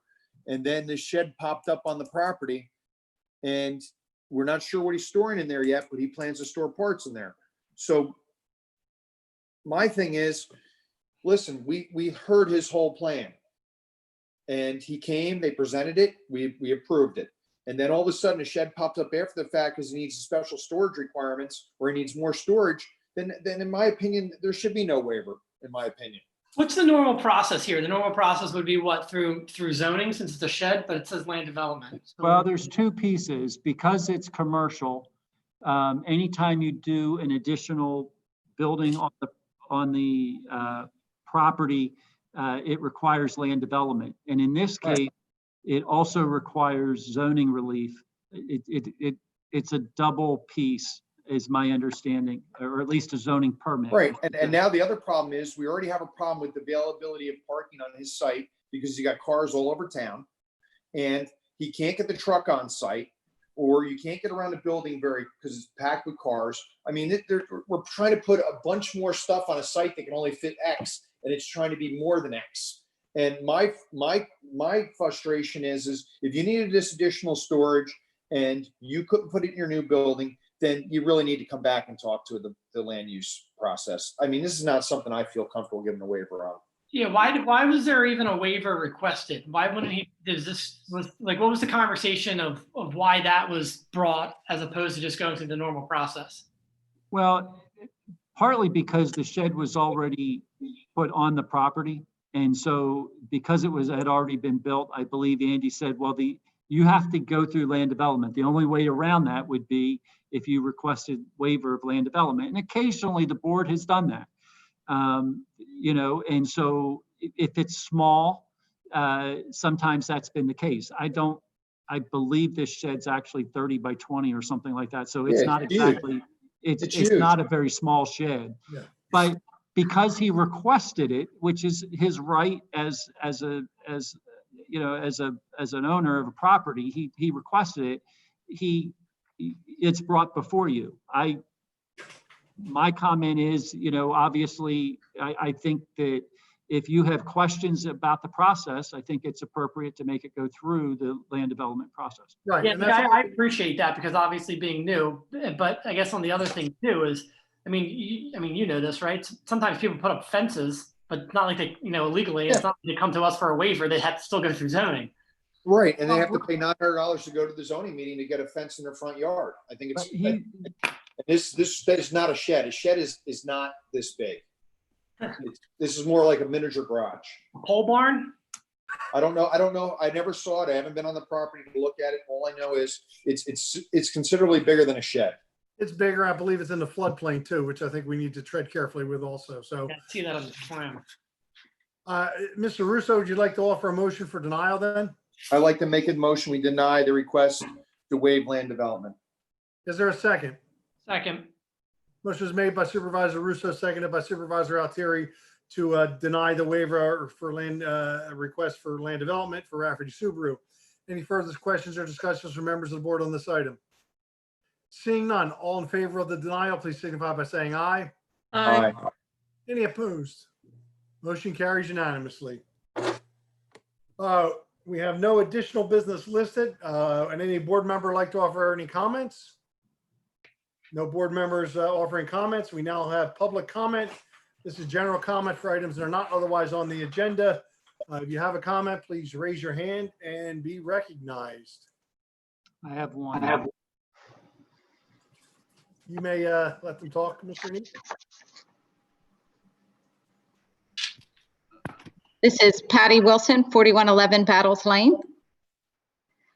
And then the shed popped up on the property, and we're not sure what he's storing in there yet, but he plans to store parts in there. So my thing is, listen, we heard his whole plan. And he came, they presented it, we approved it. And then all of a sudden, a shed popped up after the fact because he needs special storage requirements, or he needs more storage. Then in my opinion, there should be no waiver, in my opinion. What's the normal process here? The normal process would be what, through zoning, since it's a shed, but it says land development. So- well, there's two pieces. Because it's commercial, anytime you do an additional building on the property, it requires land development. And in this case, it also requires zoning relief. It's a double piece, is my understanding, or at least a zoning permit. Right, and now the other problem is, we already have a problem with the availability of parking on his site, because you got cars all over town, and he can't get the truck on site, or you can't get around the building because it's packed with cars. I mean, we're trying to put a bunch more stuff on a site that can only fit X, and it's trying to be more than X. And my frustration is if you needed this additional storage and you couldn't put it in your new building, then you really need to come back and talk to the land use process. I mean, this is not something I feel comfortable giving a waiver on. Yeah, why was there even a waiver requested? Why wouldn't he, what was the conversation of why that was brought as opposed to just going through the normal process? Well, partly because the shed was already put on the property. And so because it had already been built, I believe Andy said, well, you have to go through land development. The only way around that would be if you requested waiver of land development. And occasionally the board has done that. And so if it's small, sometimes that's been the case. I believe this shed's actually 30 by 20 or something like that. So it's not exactly, it's not a very small shed. Yeah. But because he requested it, which is his right as an owner of a property, he requested it, it's brought before you. My comment is, obviously, I think that if you have questions about the process, I think it's appropriate to make it go through the land development process. Right. Yeah, And that's I appreciate that, because obviously being new, but I guess on the other thing too is, you know this, right? Sometimes people put up fences, but not like they, illegally. It's not like they come to us for a waiver. They have to still go through zoning. Right, and they have to pay $900 to go to the zoning meeting to get a fence in their front yard. I think this is not a shed. A shed is not this big. This is more like a miniature garage. Pole barn? I don't know. I never saw it. I haven't been on the property to look at it. All I know is it's considerably bigger than a shed. It's bigger. I believe it's in the floodplain too, which I think we need to tread carefully with also. So, I see that on the plan. Mr. Russo, would you like to offer a motion for denial then? I'd like to make a motion. We deny the request to waive land development. Is there a second? Second. Motion is made by Supervisor Russo, seconded by Supervisor Altieri to deny the waiver for land request for land development for Rafferty Subaru. Any further questions or discussions from members of the board on this item? Seeing none, all in favor of the denial, please signify by saying aye. Aye. Any opposed? Motion carries unanimously. We have no additional business listed. And any board member like to offer any comments? No board members offering comments. We now have public comment. This is general comment for items that are not otherwise on the agenda. If you have a comment, please raise your hand and be recognized. I have one. You may let them talk, Mr. Neat. This is Patty Wilson, 4111 Battles Lane.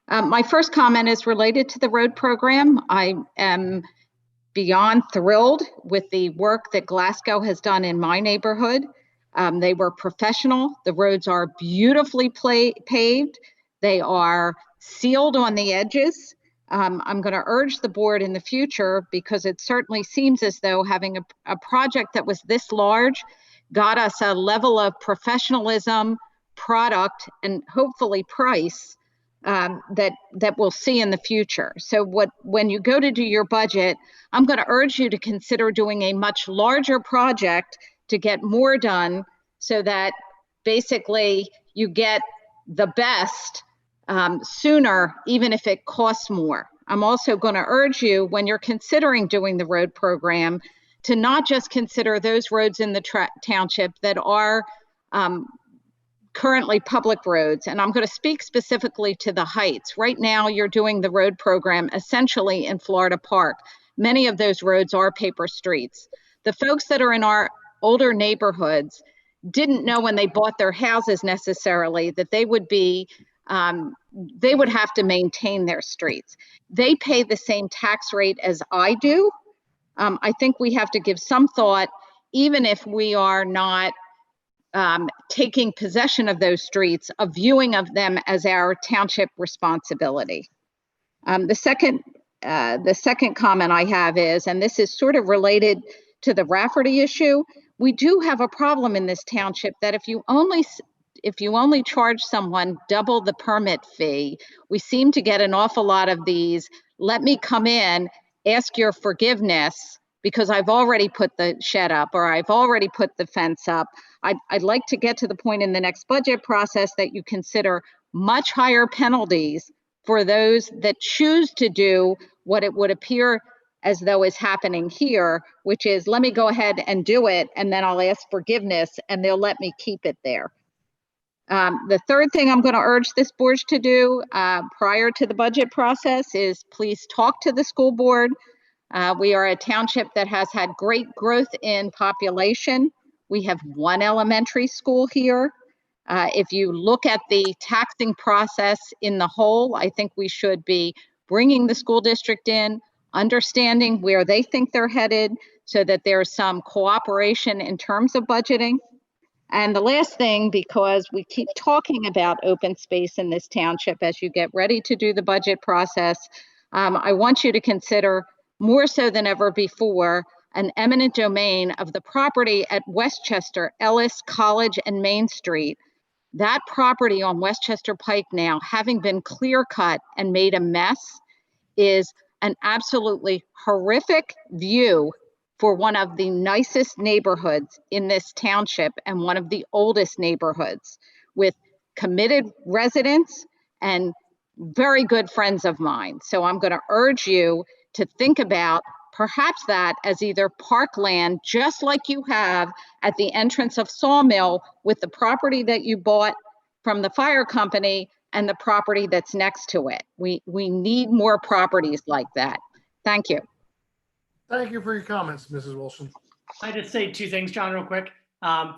My first comment is related to the road program. I am beyond thrilled with the work that Glasgow has done in my neighborhood. They were professional. The roads are beautifully paved. They are sealed on the edges. I'm going to urge the board in the future, because it certainly seems as though having a project that was this large got us a level of professionalism, product, and hopefully price that we'll see in the future. So when you go to do your budget, I'm going to urge you to consider doing a much larger project to get more done, so that basically you get the best sooner, even if it costs more. I'm also going to urge you, when you're considering doing the road program, to not just consider those roads in the township that are currently public roads. And I'm going to speak specifically to the Heights. Right now, you're doing the road program essentially in Florida Park. Many of those roads are paper streets. The folks that are in our older neighborhoods didn't know when they bought their houses necessarily that they would have to maintain their streets. They pay the same tax rate as I do. I think we have to give some thought, even if we are not taking possession of those streets, of viewing of them as our township responsibility. The second comment I have is, and this is sort of related to the Rafferty issue, we do have a problem in this township that if you only charge someone double the permit fee, we seem to get an awful lot of these, let me come in, ask your forgiveness because I've already put the shed up or I've already put the fence up. I'd like to get to the point in the next budget process that you consider much higher penalties for those that choose to do what it would appear as though is happening here, which is, let me go ahead and do it, and then I'll ask forgiveness and they'll let me keep it there. The third thing I'm going to urge this board to do prior to the budget process is please talk to the school board. We are a township that has had great growth in population. We have one elementary school here. If you look at the taxing process in the whole, I think we should be bringing the school district in, understanding where they think they're headed so that there's some cooperation in terms of budgeting. And the last thing, because we keep talking about open space in this township as you get ready to do the budget process, I want you to consider more so than ever before an eminent domain of the property at Westchester, Ellis, College, and Main Street. That property on Westchester Pike now, having been clear cut and made a mess, is an absolutely horrific view for one of the nicest neighborhoods in this township and one of the oldest neighborhoods, with committed residents and very good friends of mine. So I'm going to urge you to think about perhaps that as either parkland, just like you have at the entrance of Sawmill with the property that you bought from the fire company and the property that's next to it. We need more properties like that. Thank you. Thank you for your comments, Mrs. Wilson. I just say two things, John, real quick.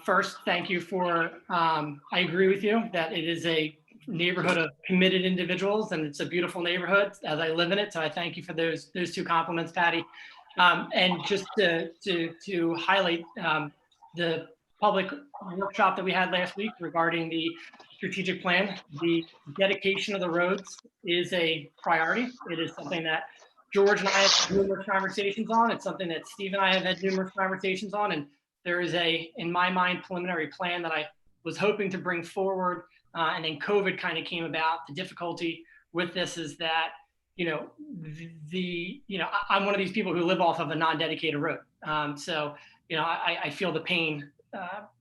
First, thank you for, I agree with you that it is a neighborhood of committed individuals and it's a beautiful neighborhood as I live in it. So I thank you for those two compliments, Patty. And just to highlight the public workshop that we had last week regarding the strategic plan, the dedication of the roads is a priority. It is something that George and I have had numerous conversations on. It's something that Steve and I have had numerous conversations on. And there is in my mind, preliminary plan that I was hoping to bring forward. And then COVID kind of came about. The difficulty with this is that, I'm one of these people who live off of a non-dedicated road. So, I feel the pain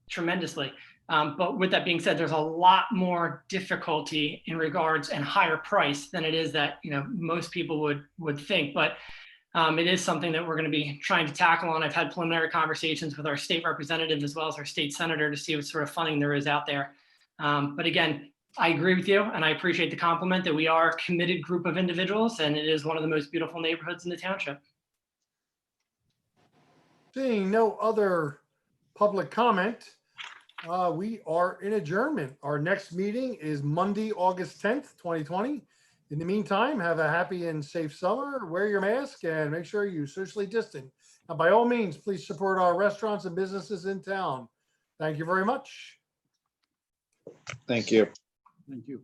tremendously. But with that being said, there's a lot more difficulty in regards and higher price than it is that, most people would think. But it is something that we're going to be trying to tackle. And I've had preliminary conversations with our state representatives as well as our state senator to see what sort of funding there is out there. But again, I agree with you and I appreciate the compliment that we are a committed group of individuals and it is one of the most beautiful neighborhoods in the township. Seeing no other public comment, we are in adjournment. Our next meeting is Monday, August 10th, 2020. In the meantime, have a happy and safe summer. Wear your mask and make sure you socially distant. And by all means, please support our restaurants and businesses in town. Thank you very much. Thank you. Thank you.